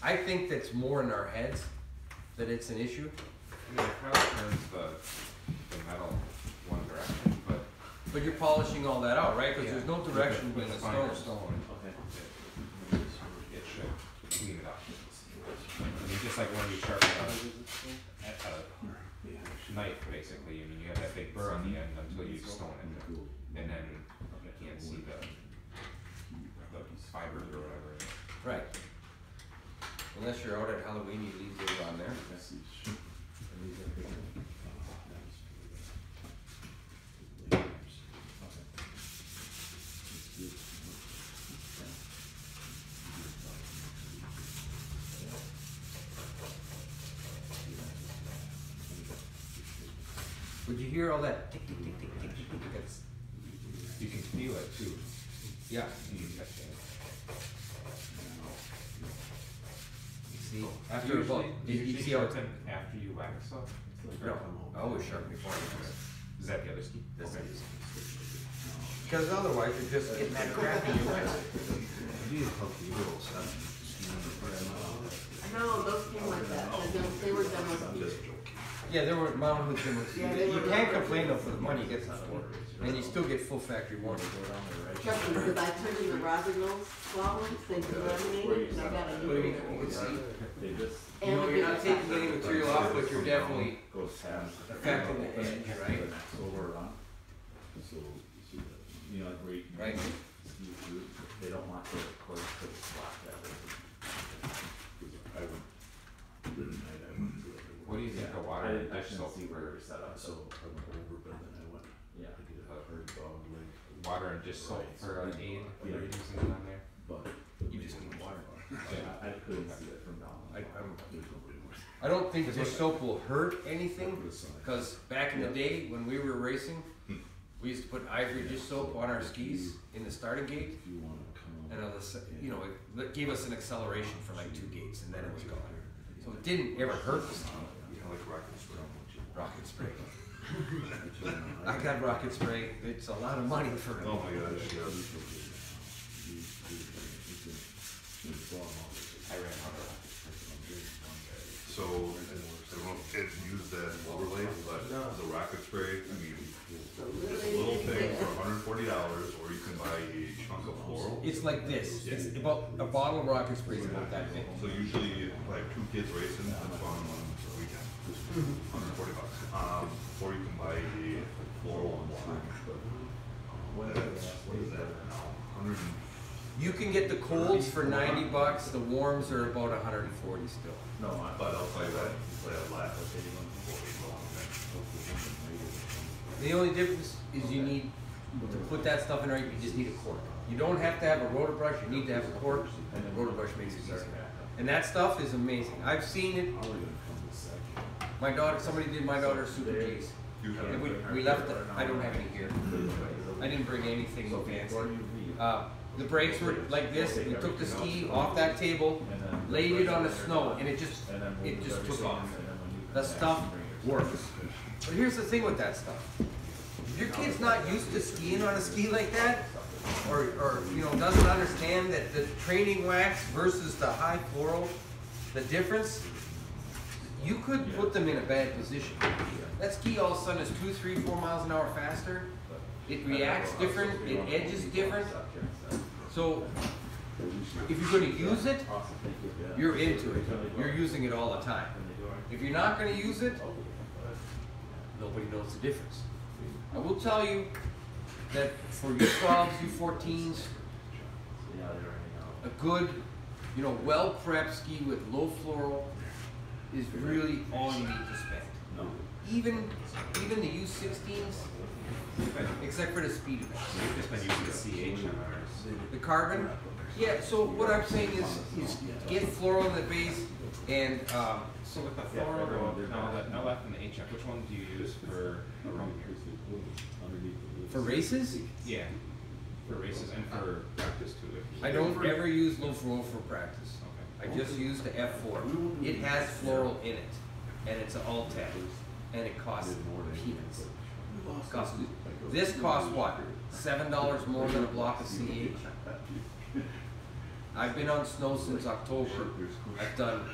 I think that's more in our heads that it's an issue. I mean, it probably turns the metal one direction, But you're polishing all that out, right? Because there's no direction with in the finer stone. it should clean it up. I mean, just like when you sharpen a knife, basically. I mean, you have that big burr on the end until you stone it, and then you can't see the fibers or whatever. Right. Unless you're out at Halloween, you leave those on there. Would you hear all that tick, tick, tick, tick, tick, tick, tick? That's, You can feel it too. yeah. You can touch it. See, after about, Usually, you usually see how sharpen after you wax stuff. no, I always sharpen before I wax. Is that the other ski? This Okay. is. Because otherwise you're just getting that crap in your wax. No, those came like that. They were demo skis. Yeah, there were mountain hoods and hoods. Yeah, they You were can't demo complain though for the money you get for it. And you still get full factory warranty. Trust me, because I turned in the rosin nose problems, they delaminated, and I got a new But you one. can see, They just you know, you're not taking any material off, but you're definitely goes past. affecting the edge, right? Over on. So, you see that, you know, like where you can. Right. ski through, they don't want the course to block that way. I went, through the night, I went through it. What do you think of water I and didn't dish soap? see where we set up, So so. I went over, but then I went, Yeah. I did a hard dog leg. Water and dish soap for an aid when you're Yeah. using it on there? But. You just need water. I couldn't see it from down. I don't think dish soap will hurt anything, because back in the day, when we were racing, we used to put ivory dish soap on our skis in the starting gate, If you wanna come. and on the, you know, it gave us an acceleration for like 2 gates, and then it was gone. So it didn't ever hurt the ski. I like rocket spray. Rocket spray. I got rocket spray. It's a lot of money for it. Oh my gosh, yeah. I ran out of So, I don't know if kids use that overlay, but the rocket spray, I mean, So little This itty little bitty thing bit. for $140, or you can buy a chunk of floral. It's like this. It's about a bottle of rocket spray is about that big. So usually, like 2 kids racing, that's on one weekend. $140. Or you can buy a floral one. What is that now? 100. You can get the colds for $90. The warms are about 140 still. No, But I'll tell you that, that lasts. The only difference is you need to put that stuff in there. You just need a cork. You don't have to have a rotor brush. You need to have a cork. And the rotor brush makes it easier. And that stuff is amazing. I've seen it. My daughter, somebody did my daughter's Super G's. And we left it. I don't have any here. I didn't bring anything fancy. The brakes were like this. We took the ski off that table, laid it on the snow, and it just took off. The stuff works. But here's the thing with that stuff. If your kid's not used to skiing on a ski like that, or you know, doesn't understand that the training wax versus the high floral, the difference, you could put them in a bad position. That ski all of a sudden is 2, 3, 4 miles an hour faster. It reacts different, it edges different. So if you're going to use it, you're into it. You're using it all the time. If you're not going to use it, nobody knows the difference. I will tell you that for U12s, U14s, a good, you know, well-prepped ski with low floral is really all you need to spend. Even the U16s, except for the speed events. We've just been using the CH on ours. The carbon? Yeah, so what I'm saying is get floral in the base and So with the floral, now left in the HF, which one do you use for a room here? for races, Yeah, for races and for practice too. I don't ever use low floral for practice. Okay. I just use the F4. It has floral in it, and it's an Alt-Tech, and it costs peanuts. This costs what? $7 more than a block of CH? I've been on snow since October. I've done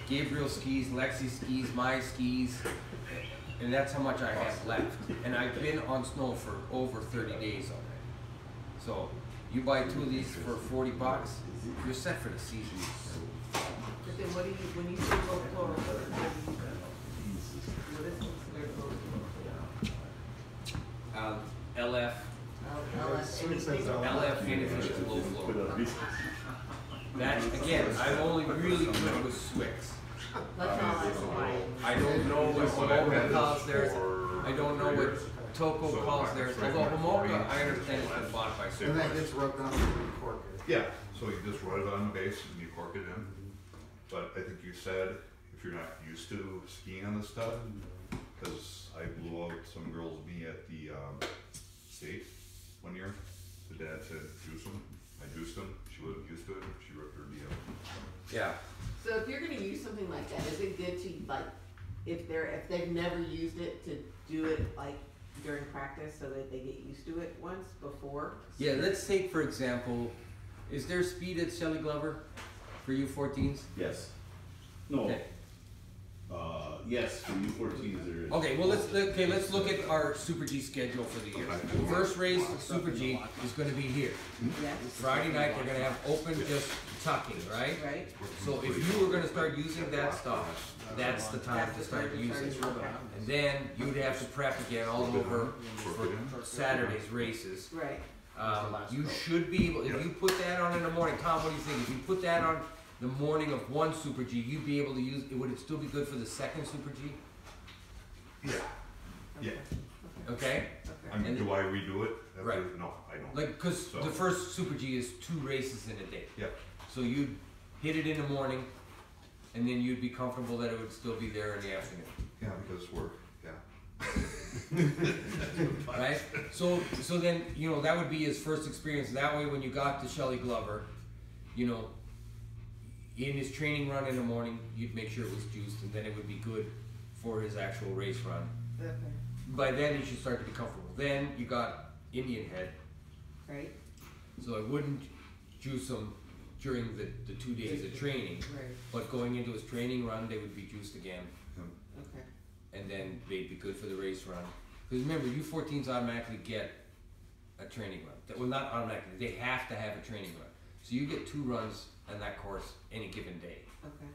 Gabriel skis, Lexi skis, my skis, and that's how much I have left. And I've been on snow for over 30 days already. So you buy 2 of these for $40, you're set for the season. But then what do you, when you say low floral, what is considered low floral? LF, LF finishes low floral. That, again, I'm only really good with Swix. That's all I know. I don't know what Homoka calls theirs. I don't know what Toko calls theirs. Although Homoka, I understand it's been bought by And that Swix. gets rubbed on the cork. Yeah, so you just rub it on the base and you cork it in. But I think you said, if you're not used to skiing on this stuff, because I blew out some girls' knee at the state one year. The dad said, juice them. I juiced them. She wasn't used to it. She ripped her knee out. Yeah. So if you're gonna use something like that, is it good to like, if they've never used it, to do it like during practice so that they get used to it once before? Yeah, let's take, for example, is there speed at Shelley Glover for U14s? Yes. No. Okay. Yes, for U14s there is. Okay, well let's look at our Super G schedule for the year. First race Super G is going to be here. Yes. Friday night they're going to have open just tucking, right? Right? So if you were going to start using that stuff, that's the time to start using it. And then you'd have to prep again all over for Saturday's races. Right. You should be able, if you put that on in the morning, Tom, what do you think? If you put that on the morning of one Super G, you'd be able to use it. Would it still be good for the second Super G? Yeah. Yeah. Okay? I mean, do I redo it? Right. No, I don't. Like, because So- the first Super G is 2 races in a day. Yep. So you'd hit it in the morning, and then you'd be comfortable that it would still be there in the afternoon. Yeah, because we're, Right? So then, you know, that would be his first experience. That way, when you got to Shelley Glover, you know, in his training run in the morning, you'd make sure it was juiced, and then it would be good for his actual race run. Okay. By then, he should start to be comfortable. Then you got Indian Head, Right? so I wouldn't juice him during the 2 days of training, Right. but going into his training run, they would be juiced again, Okay. and then they'd be good for the race run. Because remember, U14s automatically get a training run. Well, not automatically. They have to have a training run. So you get 2 runs in that course any given day. Okay.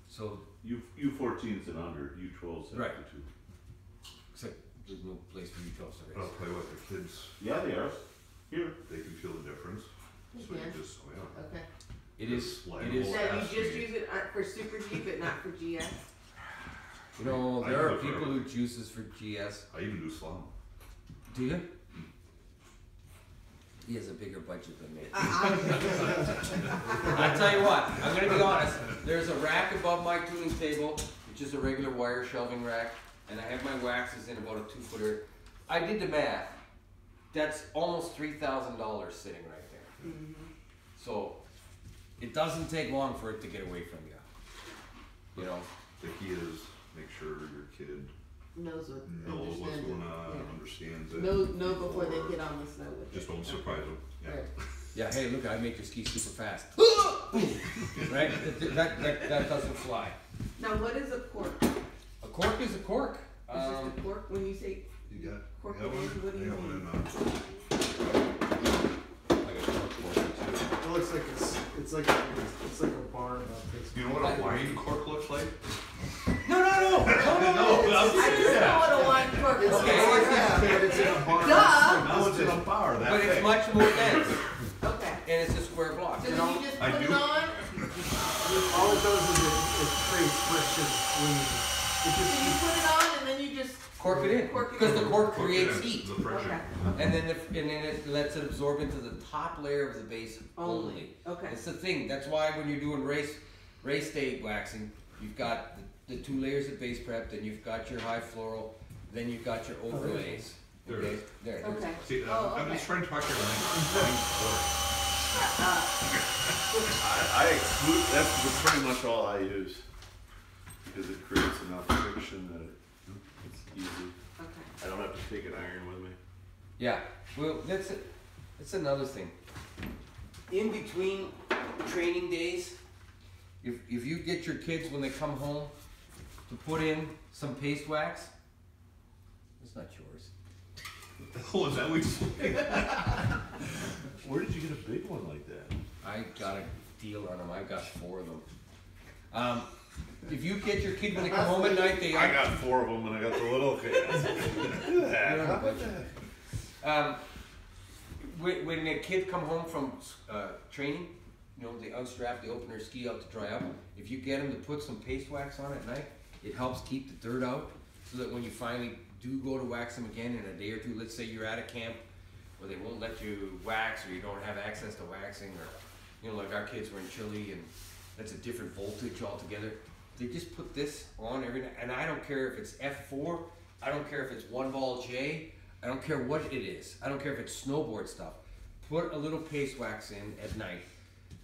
So U14s and under, U12s have Right. to too. except there's no place for U12s to I'll race. tell you what, the kids, Yeah, they are. Here. they can feel the difference. So Yeah. you just, oh yeah. Okay. It is. Like It is. Well, So you that's just me. use it for Super G, but not for GS? You know, I there are use it for people who everything. juices for GS. I even do slalom. Do you? He has a bigger budget than me. I I tell you what, I'm gonna be honest. There's a rack above my tuning table, which is a regular wire shelving rack, and I have my waxes in about a 2-footer. I did the math. That's almost $3,000 sitting right there. Mhm. So it doesn't take long for it to get away from you. You know. The key is make sure your kid Knows what, knows what's understands going it. on, Yeah. understands it. Know before they get on the snow with it. Just don't surprise them. Yeah. Right. Yeah. Hey, look, I make your ski super fast. Right? That doesn't fly. Now, what is a cork? A cork is a cork. Is just a cork when you say You got, Cork you got it one? is, what do I you got one mean? in, Like a cork cork too. It looks like it's like a bar about this. you know what a wine cork looks like? No. I just know what a wine cork is. Okay. But it's in a bar. Duh. Now it's in a bar, that But it's big. much more dense, Okay. and it's a square block. So You then know, you just I put it do- on, All it does is it creates friction when so you you put it on and then you just, cork it in Cork it because in. the cork Cork it creates in, heat, The friction. okay, and then it lets it absorb into the top layer of the base only. only, okay. It's the thing. That's why when you're doing race day waxing, you've got the 2 layers of base prep, then you've got your high floral, then you've got your overlays. There it Okay, is. there. Okay. See, Oh, I'm okay. just trying to talk your language. I exclude, that's pretty much all I use. Because it creates enough friction that it's easy. Okay. I don't have to take an iron with me. Yeah. Well, that's it. That's another thing. In between training days, if you get your kids when they come home to put in some paste wax, it's not yours. Oh, is that what you said? Where did you get a big one like that? I got a deal on them. I got 4 of them. If you get your kid when they come home at night, they I got 4 of them and I got the little kids. Look at that. How about that? when the kid come home from training, you know, they unstrap, they open their ski out to dry up. If you get them to put some paste wax on at night, it helps keep the dirt out, so that when you finally do go to wax them again in a day or 2, let's say you're at a camp where they won't let you wax, or you don't have access to waxing, or, you know, like our kids were in Chile and that's a different voltage altogether. They just put this on every night, and I don't care if it's F4, I don't care if it's 1-ball J, I don't care what it is. I don't care if it's snowboard stuff. Put a little paste wax in at night.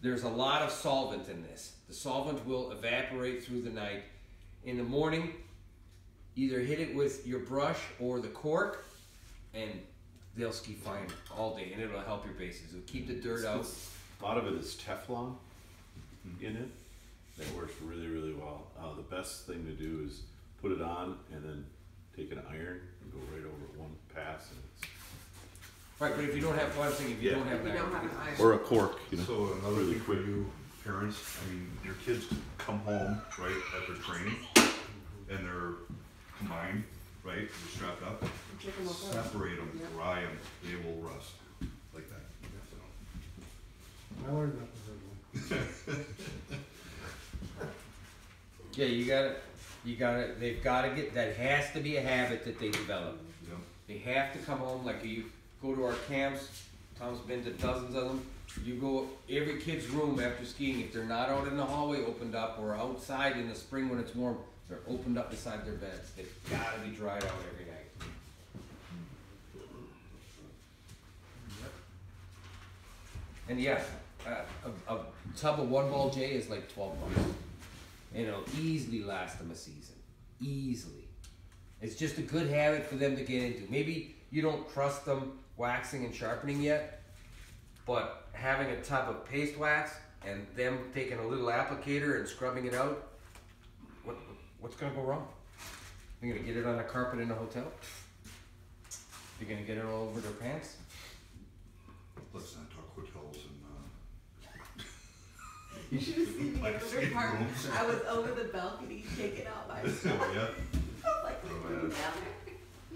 There's a lot of solvent in this. The solvent will evaporate through the night. In the morning, either hit it with your brush or the cork, and they'll ski fine all day, and it'll help your bases. It'll keep the dirt out. A lot of it is Teflon in it. That works really, really well. The best thing to do is put it on and then take an iron and go right over it one pass. And it's Right, but if you don't have one thing, if you Yeah. don't have If you an don't iron, have an iron. or a cork, you know. So another Really thing for quick. you parents, I mean, your kids come home, right, after training, and they're combined, right, they're strapped up. Check 'em apart. Separate them, Yeah. dry them, they will rust, like that. I learned that the hard way. yeah, you gotta, they've gotta get, that has to be a habit that they develop. Yep. They have to come home, like you go to our camps, Tom's been to dozens of them, you go, every kid's room after skiing, if they're not out in the hallway opened up, or outside in the spring when it's warm, they're opened up beside their beds. They've gotta be dried out every night. And yeah, a tub of 1-ball J is like $12. And it'll easily last them a season. Easily. It's just a good habit for them to get into. Maybe you don't trust them waxing and sharpening yet, but having a tub of paste wax and them taking a little applicator and scrubbing it out, what's gonna go wrong? You're gonna get it on a carpet in a hotel? You're gonna get it all over their pants? Let's not talk hotels and, You should have seen me Like in the escape park. rooms. I was over the balcony taking out my stuff. oh yeah. I was like, Oh, down yeah.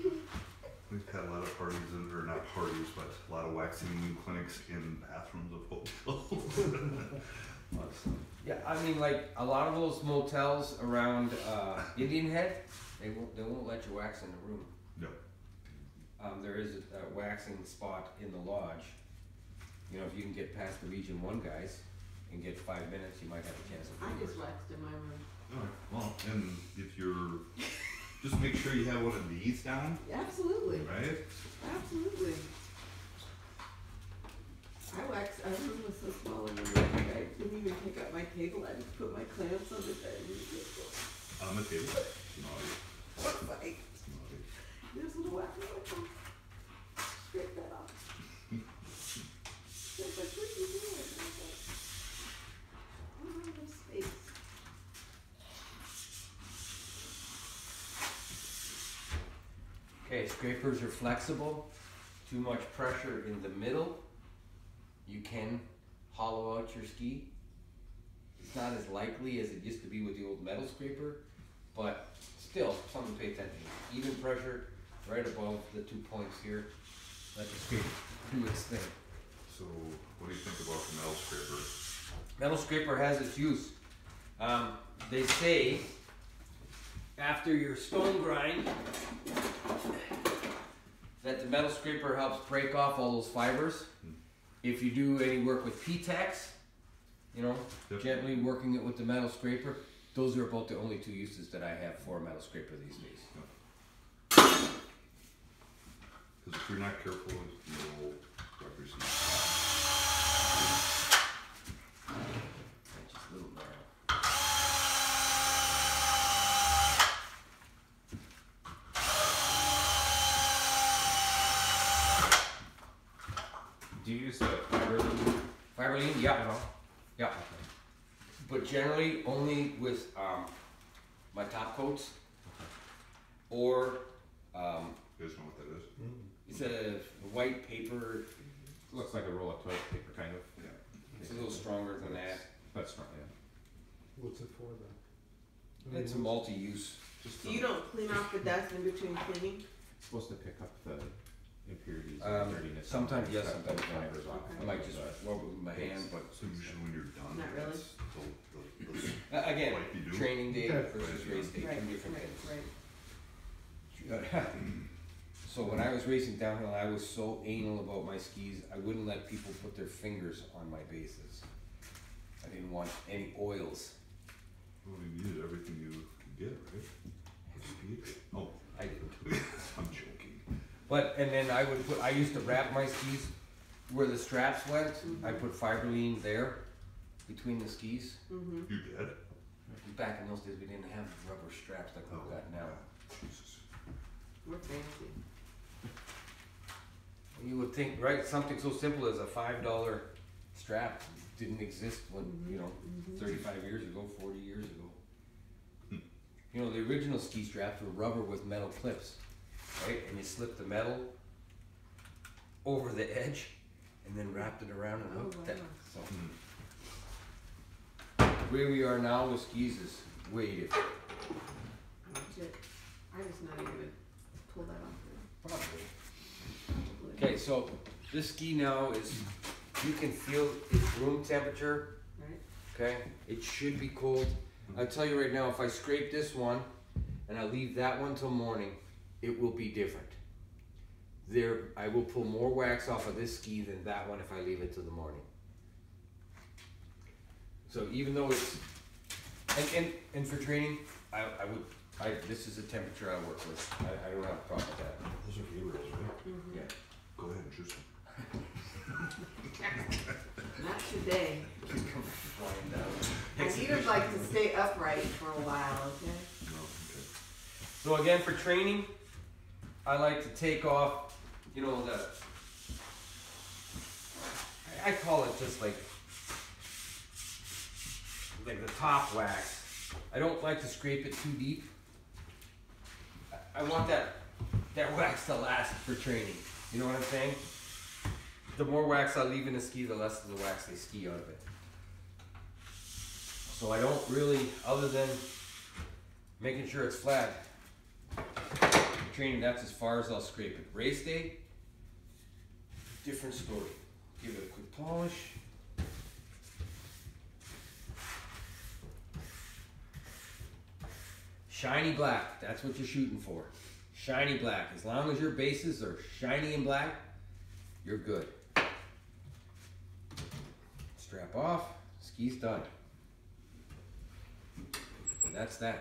there. We've had a lot of parties, or not parties, but a lot of waxing clinics in bathrooms of hotels. Yeah, I mean, like a lot of those motels around Indian Head, they won't let you wax in the room. No. There is a waxing spot in the lodge. You know, if you can get past the Region 1 guys and get 5 minutes, you might have a chance of I doing just it. waxed in my room. Alright, well, and if you're, just make sure you have one of these down, Absolutely, right? absolutely. Our room was so small in the room, I didn't even pick up my table, I just put my clamps on the bed and just go. On the table. Naughty. What's funny? Naughty. There's a little wax, scrape that off. She's like, what are you doing? And I was like, I don't have enough space. Okay, scrapers are flexible. Too much pressure in the middle, you can hollow out your ski. It's not as likely as it used to be with the old metal scraper, but still something to pay attention to. Even pressure right above the 2 points here. Let the scraper do its thing. So, what do you think about the metal scraper? Metal scraper has its use. They say after your stone grind that the metal scraper helps break off all those fibers. If you do any work with P-Tax, you know, Yep. gently working it with the metal scraper, those are about the only two uses that I have for a metal scraper these days. Because if you're not careful, you'll wreck yourself. Just a little more. Do you use the fiber loom? Fiberline, yeah, yeah. But generally only with my top coats, or You guys know what that is? it's a white paper. Looks like a roll of toilet paper, kind of. Yeah. It's a little stronger than that. That's not, yeah. What's it for then? It's a multi-use. Just So you don't clean off the dust in between cleaning? It's supposed to pick up the impurities Um, and dirtiness. sometimes yes, Cut sometimes the no. fibers off. I might just rub it with my hand, but So usually when you're done, Not really. it's the again, Like you do. training day Okay. versus race day, Right, two different right, things. right. So when I was racing downhill, I was so anal about my skis, I wouldn't let people put their fingers on my bases. I didn't want any oils. well, you needed everything you could get, right? Speed. Oh, I didn't. I'm joking. But, and then I used to wrap my skis where the straps went. I put fiberline there between the skis. Mm-hmm. You did? Back in those days, we didn't have rubber straps like we've got now. Jesus. We're fancy. You would think, right, something so simple as a $5 strap didn't exist when, you know, 35 years ago, 40 years ago. You know, the original ski straps were rubber with metal clips, right? And you slip the metal over the edge and then wrapped it around and Oh, hooked it. wow. So, where we are now with skis is way different. Legit. I just not even gonna pull that off now. Probably. Probably. Okay, so this ski now is, you can feel its room temperature. Right? Okay, it should be cold. I'll tell you right now, if I scrape this one and I leave that one till morning, it will be different. I will pull more wax off of this ski than that one if I leave it till the morning. So even though it's, and for training, this is a temperature I work with. I don't have a problem with that. Those are heroes, right? Yeah. Go ahead and choose them. Not today. Come flying down. I need to like to stay upright for a while, okay? No, okay. So again, for training, I like to take off, you know, I call it just like the top wax. I don't like to scrape it too deep. I want that that wax to last for training. You know what I'm saying? The more wax I leave in the ski, the less of the wax they ski out of it. So I don't really, other than making sure it's flat, training, that's as far as I'll scrape it. Race day, different story. Give it a quick polish. Shiny black, that's what you're shooting for. Shiny black. As long as your bases are shiny and black, you're good. Strap off, ski's done. And that's that.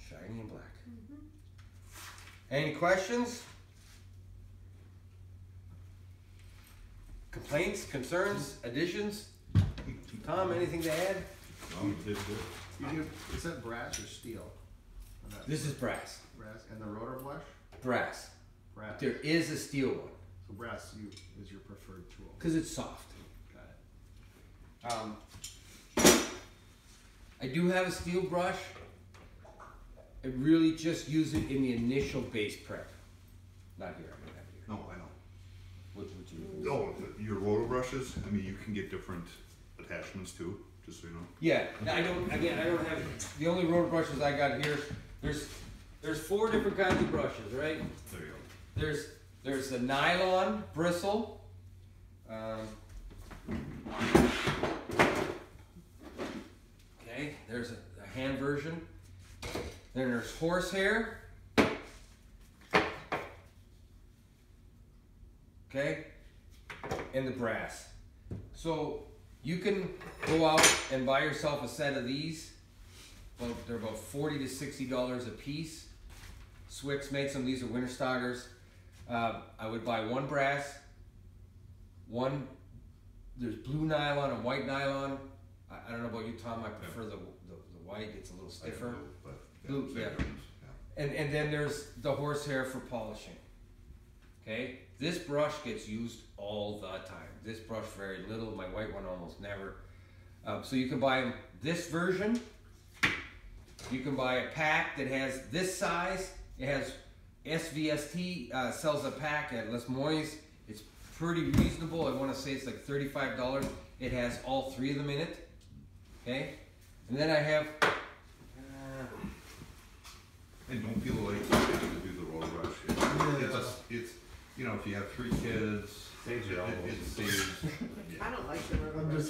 Shiny and black. Any questions? Complaints, concerns, additions? Tom, anything to add? No, you did good. You do, is that brass or steel? This is brass. Brass, and the rotor blush? Brass. Brass. There is a steel one, So brass is your preferred tool. because it's soft. Got it. I do have a steel brush. I really just use it in the initial base prep. Not here, I don't have it here. No, I know. What would you? No, your rotor brushes, I mean, you can get different attachments too, just so you know. Yeah, I don't have, the only rotor brushes I got here, there's 4 different kinds of brushes, right? There you go. There's the nylon bristle. Okay, there's a hand version. Then there's horsehair. Okay, and the brass. So you can go out and buy yourself a set of these. Well, they're about $40 to $60 a piece. Swix makes them. These are Winterstockers. I would buy one brass, one. There's blue nylon and white nylon. I don't know about you, Tom. I prefer the white. It's a little stiffer. I do, but Blue, same yeah. difference, yeah. And then there's the horsehair for polishing. Okay, this brush gets used all the time. This brush very little. My white one almost never. So you can buy this version. You can buy a pack that has this size. It has SVST sells a pack at Les Moines. It's pretty reasonable. I want to say it's like $35. It has all 3 of them in it. Okay, and then I have. And don't feel like you have to do the rotor brush. It's you know, if you have 3 kids, Saves your elbows. it saves. I don't like the rotor I'm brush.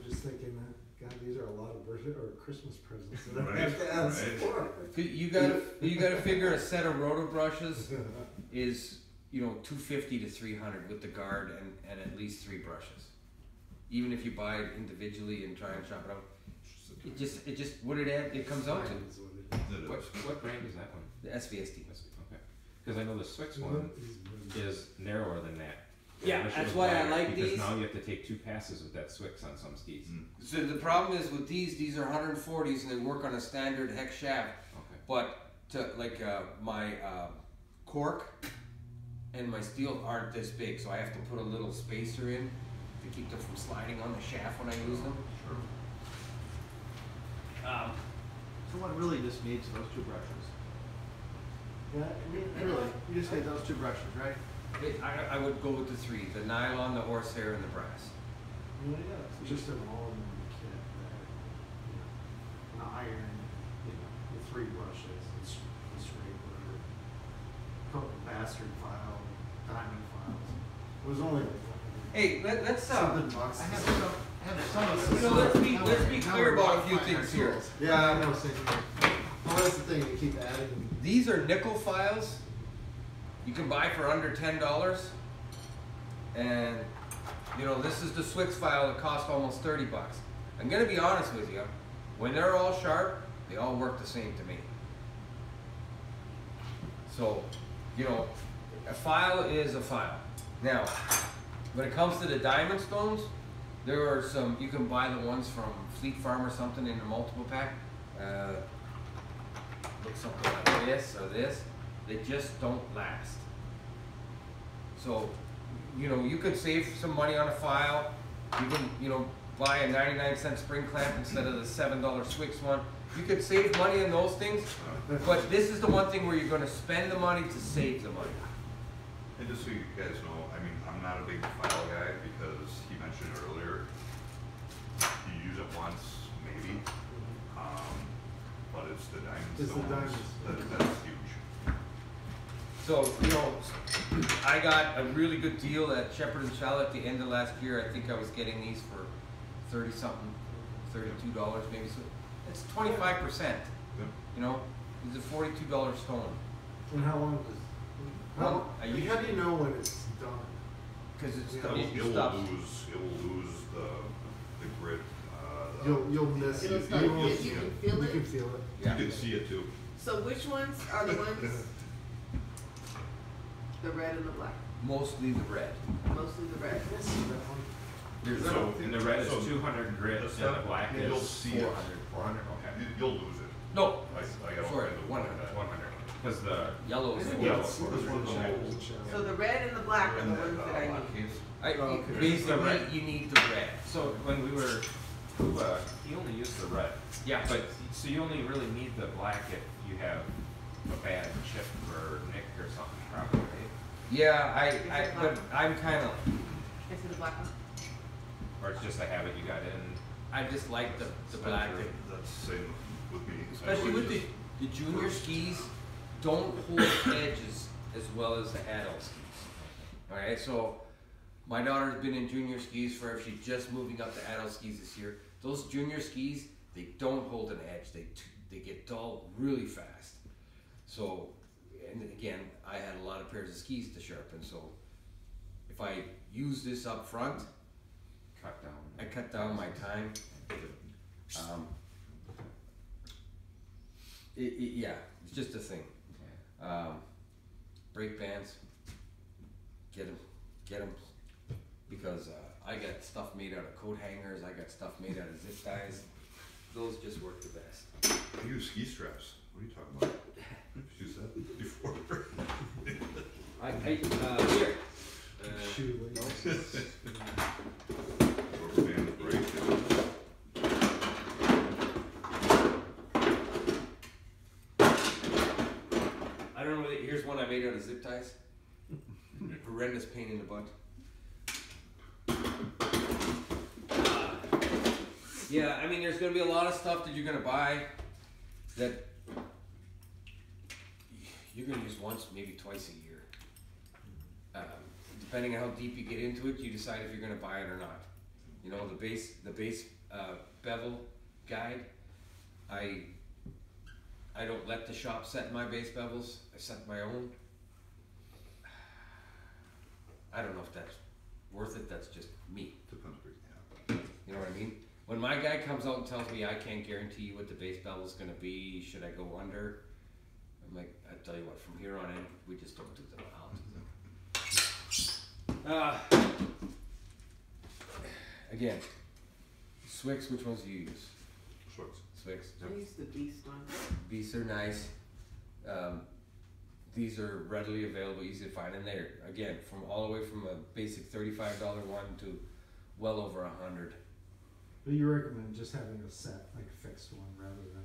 just thinking that, God, these are a lot of birthday or Christmas presents that I Right, have to ask right. for. You gotta figure a set of rotor brushes is, you know, $250 to $300 with the guard and at least 3 brushes. Even if you buy it individually and try and shop it out, it just what it comes out to. Is what it is. It What, is. what brand is that one? The SVST. Okay. Because I know the Swix one is narrower than that. Yeah, I wish it that's was why I wider, like because these. now you have to take 2 passes with that Swix on some skis. So the problem is with these are 140s and they work on a standard hex shaft. Okay. But to my cork and my steel aren't this big, so I have to put a little spacer in to keep them from sliding on the shaft when I use them. Sure. So what really just needs those 2 brushes? Yeah, I mean, Really, you just need those 2 brushes, right? I would go with the 3: the nylon, the horsehair, and the brass. yeah, it's just an all-in-one kit that, you know, an iron, you know, the 3 brushes, the scraper, bastard file, diamond files. It was only like Hey, let's something bucks. I have some you know, let's be clear about a few things here. Yeah, I know. Same here. Well, that's the thing. You keep adding. These are nickel files. You can buy for under $10, and you know this is the Swix file that cost almost $30. I'm gonna be honest with you. When they're all sharp, they all work the same to me. So, you know, a file is a file. Now, when it comes to the diamond stones, there are some, you can buy the ones from Fleet Farm or something in a multiple pack. Look something like this or this. They just don't last. So, you know, you could save some money on a file. You can, you know, buy a 99-cent spring clamp instead of the $7 Swix one. You could save money on those things, but this is the one thing where you're going to spend the money to save the money. And just so you guys know, I mean, I'm not a big file guy because he mentioned earlier, you use it once, maybe, but it's the diamond It's the stones that's huge. So, you know, I got a really good deal at Shepherd and Shell at the end of last year. I think I was getting these for 30-something, $32 maybe. So it's 25%. You know, it's a $42 stone. And how long does? Well, How do you know when it's done? Because it's Yeah. It will stuff. lose the grit. You'll miss It'll it. start, you'll you see can it. feel You it. can feel it. Yeah. You can see it too. So which ones are the ones, the red and the black? Mostly the red. Mostly the red. I see that one. There's So in the red is So 200 grit, and the black you'll is see it. 400. 400, okay. You'll lose it. no. I got all Sorry, kinds of 100. that. 100. Because the Yellow is Yeah. yellow. This one's the So the red and the black are the And ones then, that I lock need. case. Okay. Basically, you need the red. So when we were, you only use the red. Yeah. But, so you only really need the black if you have a bad chip or nick or something, probably, right? Yeah, but I'm kind of, Can I see the black one? Or it's just a habit you got in. I just like the black. That's the same with me. I Especially always with the junior skis, don't hold edges as well as the adult skis. Alright, so my daughter's been in junior skis forever. She's just moving up to adult skis this year. Those junior skis, they don't hold an edge. They get dull really fast. So, and again, I had a lot of pairs of skis to sharpen. So, if I use this up front, Cut down. I cut down my time. Yeah, it's just a thing. Brake bands, get them, because I got stuff made out of coat hangers. I got stuff made out of zip ties. Those just work the best. I use ski straps. What are you talking about? You said before. Here. Shoelaces. Rubber band brake. I don't know. Here's one I made out of zip ties. Horrendous pain in the butt. Yeah, I mean, there's going to be a lot of stuff that you're going to buy that you're going to use once, maybe twice a year. Depending on how deep you get into it, you decide if you're going to buy it or not. You know, the base bevel guide, I don't let the shop set my base bevels. I set my own. I don't know if that's worth it. That's just me. Depends where you You know what I mean? When my guy comes out and tells me I can't guarantee you what the base bevel is going to be, should I go under? I'm like, I tell you what, from here on in, we just don't do them. I'll do them. Again, Swix, which ones do you use? Schwartz. Swix. I use the beast one. These are nice. These are readily available, easy to find, and they're again from all the way from a basic $35 one to well over $100. But you recommend just having a set, like a fixed one, rather than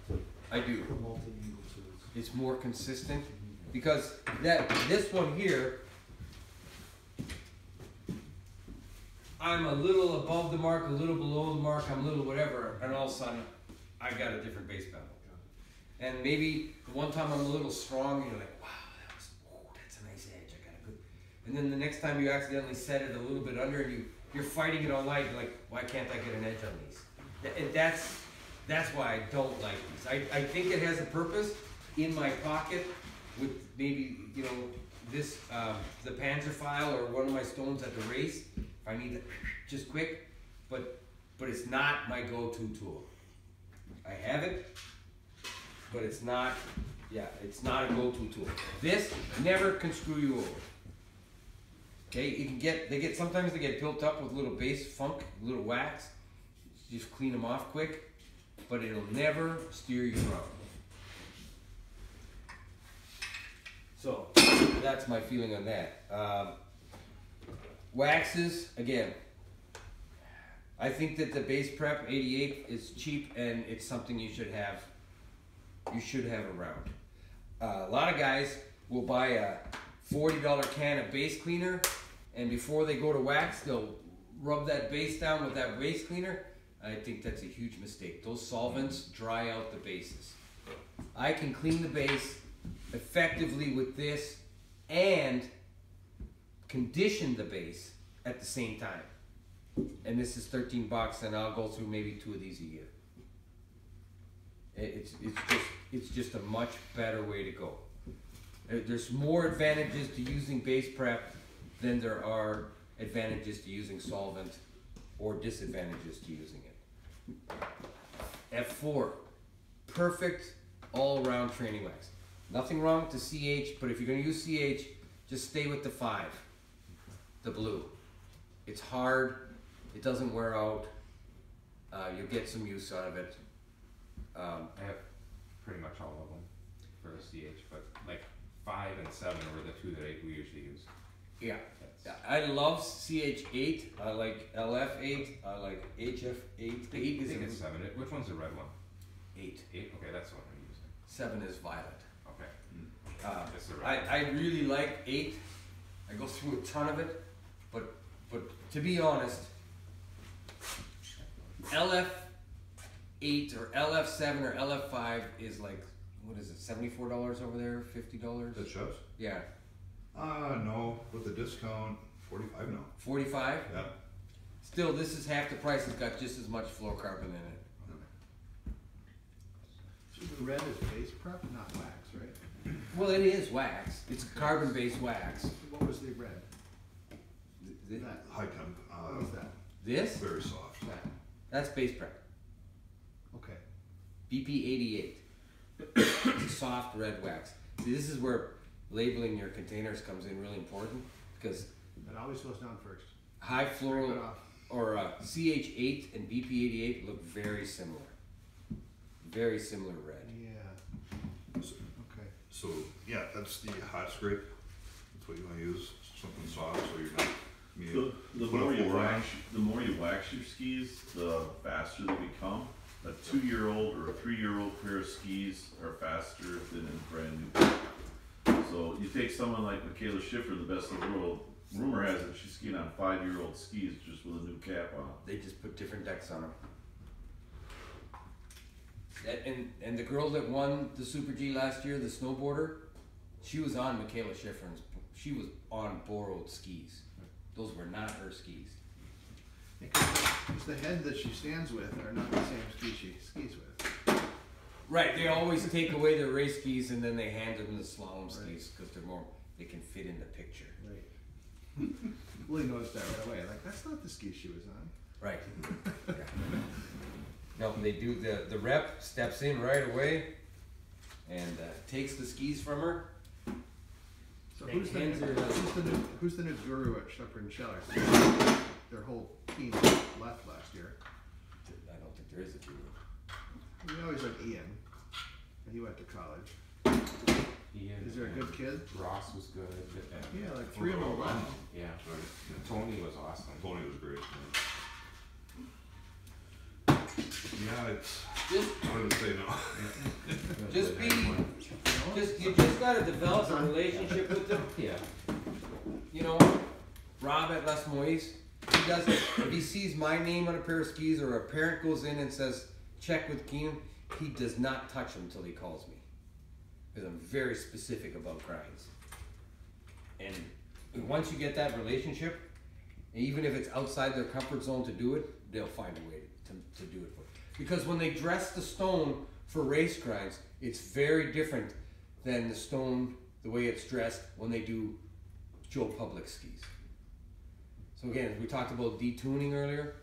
like I do. the multi-angle tools. It's more consistent because this one here, I'm a little above the mark, a little below the mark, I'm a little whatever, and all of a sudden I got a different base bevel. And maybe the one time I'm a little strong, and you're like, wow, that's a nice edge. I got a good. And then the next time you accidentally set it a little bit under, and you're fighting it all night. You're like, why can't I get an edge on these? And that's why I don't like these. I think it has a purpose in my pocket with maybe this the Panzer file or one of my stones at the race. If I need it just quick, but it's not my go-to tool. I have it. But it's not, it's not a go-to tool. This never can screw you over. Okay, sometimes they get built up with little base funk, little wax. Just clean them off quick, but it'll never steer you wrong. So, that's my feeling on that. Waxes, again, I think that the base prep 88 is cheap and it's something you should have. You should have around. A lot of guys will buy a $40 can of base cleaner, and before they go to wax, they'll rub that base down with that base cleaner. I think that's a huge mistake. Those solvents dry out the bases. I can clean the base effectively with this and condition the base at the same time. And this is $13, and I'll go through maybe 2 of these a year. It's just a much better way to go. There's more advantages to using base prep than there are advantages to using solvent or disadvantages to using it. F4, perfect all-around training wax. Nothing wrong with the CH, but if you're going to use CH, just stay with the 5, the blue. It's hard, it doesn't wear out, you'll get some use out of it. I have pretty much all of them for a CH, but like 5 and 7 were the 2 that we usually use. Yeah, I love CH8, I like LF8, I like HF8. I think it's 7. Which one's the red one? 8. 8? Okay, that's the one we're using. 7 is violet. Okay. That's the red one. I really like 8. I go through a ton of it, but to be honest, LF8 or LF7 or LF5 is like, what is it, $74 over there, $50? That shows? Yeah. No, with the discount, 45 now. 45? Yeah. Still, this is half the price. It's got just as much fluorocarbon in it. So the red is base prep, not wax, right? Well, it is wax. It's a carbon-based wax. What was the red? Th- That. High temp. What was that? This? Very soft. That. That's base prep. Okay. BP88. It's a soft red wax. See, this is where labeling your containers comes in really important, because It always goes down first. high Break floral it off. or CH8 and BP88 look very similar. Very similar red. Yeah. So, Okay. so, yeah, that's the hot scrape. That's what you want to use. Something soft so you're not. The more you wax your skis, the faster they become. A 2-year-old or a 3-year-old pair of skis are faster than a brand new pair. So you take someone like Michaela Schiffer, the best in the world. Rumor has it she's skiing on 5-year-old skis just with a new cap on. They just put different decks on them. And the girl that won the Super G last year, the snowboarder, she was on Michaela Schifrin's. She was on borrowed skis. Those were not her skis. It's the head that she stands with are not the same ski she skis with. Right, they always take away their race skis and then they hand them the slalom skis Right. because they can fit in the picture. Right. Willie noticed that right away. Like, that's not the ski she was on. Right. Yeah. No, they do the rep steps in right away and takes the skis from her. So They hands her who's the new guru at Shepherd and Scheller? Their whole team left last year. I don't think there is a guru. We always like Ian. And he went to college. Ian Is there a good kid? Ross was good. Yeah, like 3 of them left. Yeah. Right. Tony was awesome. Tony was great. Yeah, it's. I would say no. Just you just gotta develop a relationship with them. Yeah. You know, Rob at Les Moyes, he does it. If he sees my name on a pair of skis or a parent goes in and says, check with Kenan, he does not touch them until he calls me. Because I'm very specific about grinds. And once you get that relationship, even if it's outside their comfort zone to do it, they'll find a way to do it for you. Because when they dress the stone for race grinds, it's very different than the stone, the way it's dressed when they do Joe Public skis. So again, we talked about detuning earlier.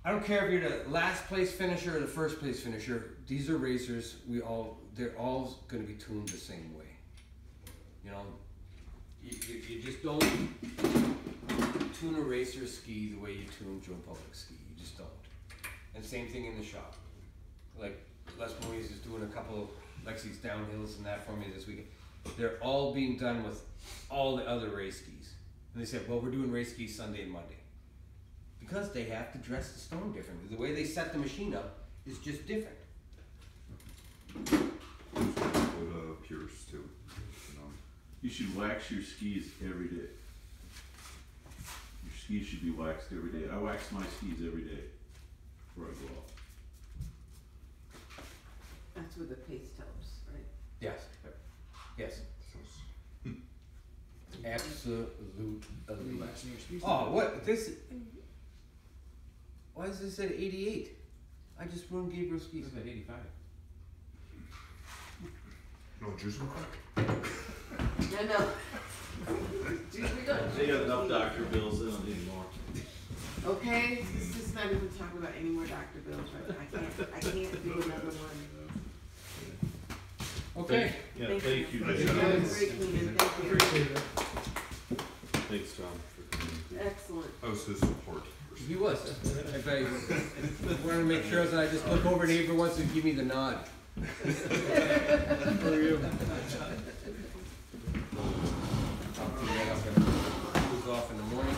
I don't care if you're the last place finisher or the first place finisher. These are racers. They're all going to be tuned the same way. You know, you just don't tune a racer's ski the way you tune Joe Public ski. You just don't. And same thing in the shop. Like Les Moyes is doing a couple of Lexi's downhills and that for me this weekend. They're all being done with all the other race skis. And they said, well, we're doing race skis Sunday and Monday. Because they have to dress the stone differently. The way they set the machine up is just different. Go to Pierce too, you know. You should wax your skis every day. Your skis should be waxed every day. I wax my skis every day before I go out. That's with the paste helps, right? Yes. Yes. Absolute. Relaxing your skis. Oh, what? This. Why is this at 88? I just ruined Gabriel's skis. It's at 85. No juice in the crack? No. Dude, we got. They got enough doctor bills, they don't need more. Okay, this is not even talking about any more doctor bills, right? I can't do another one. Okay. Yeah, Thank thank you. That guys. was great, Kenan, thank you. Appreciate it. Thanks, Tom, for coming. Excellent. That was his support. He was. If I wanted to make sure that I just look over and Avery wants to give me the nod. For you. I'll clean that up and move off in the morning.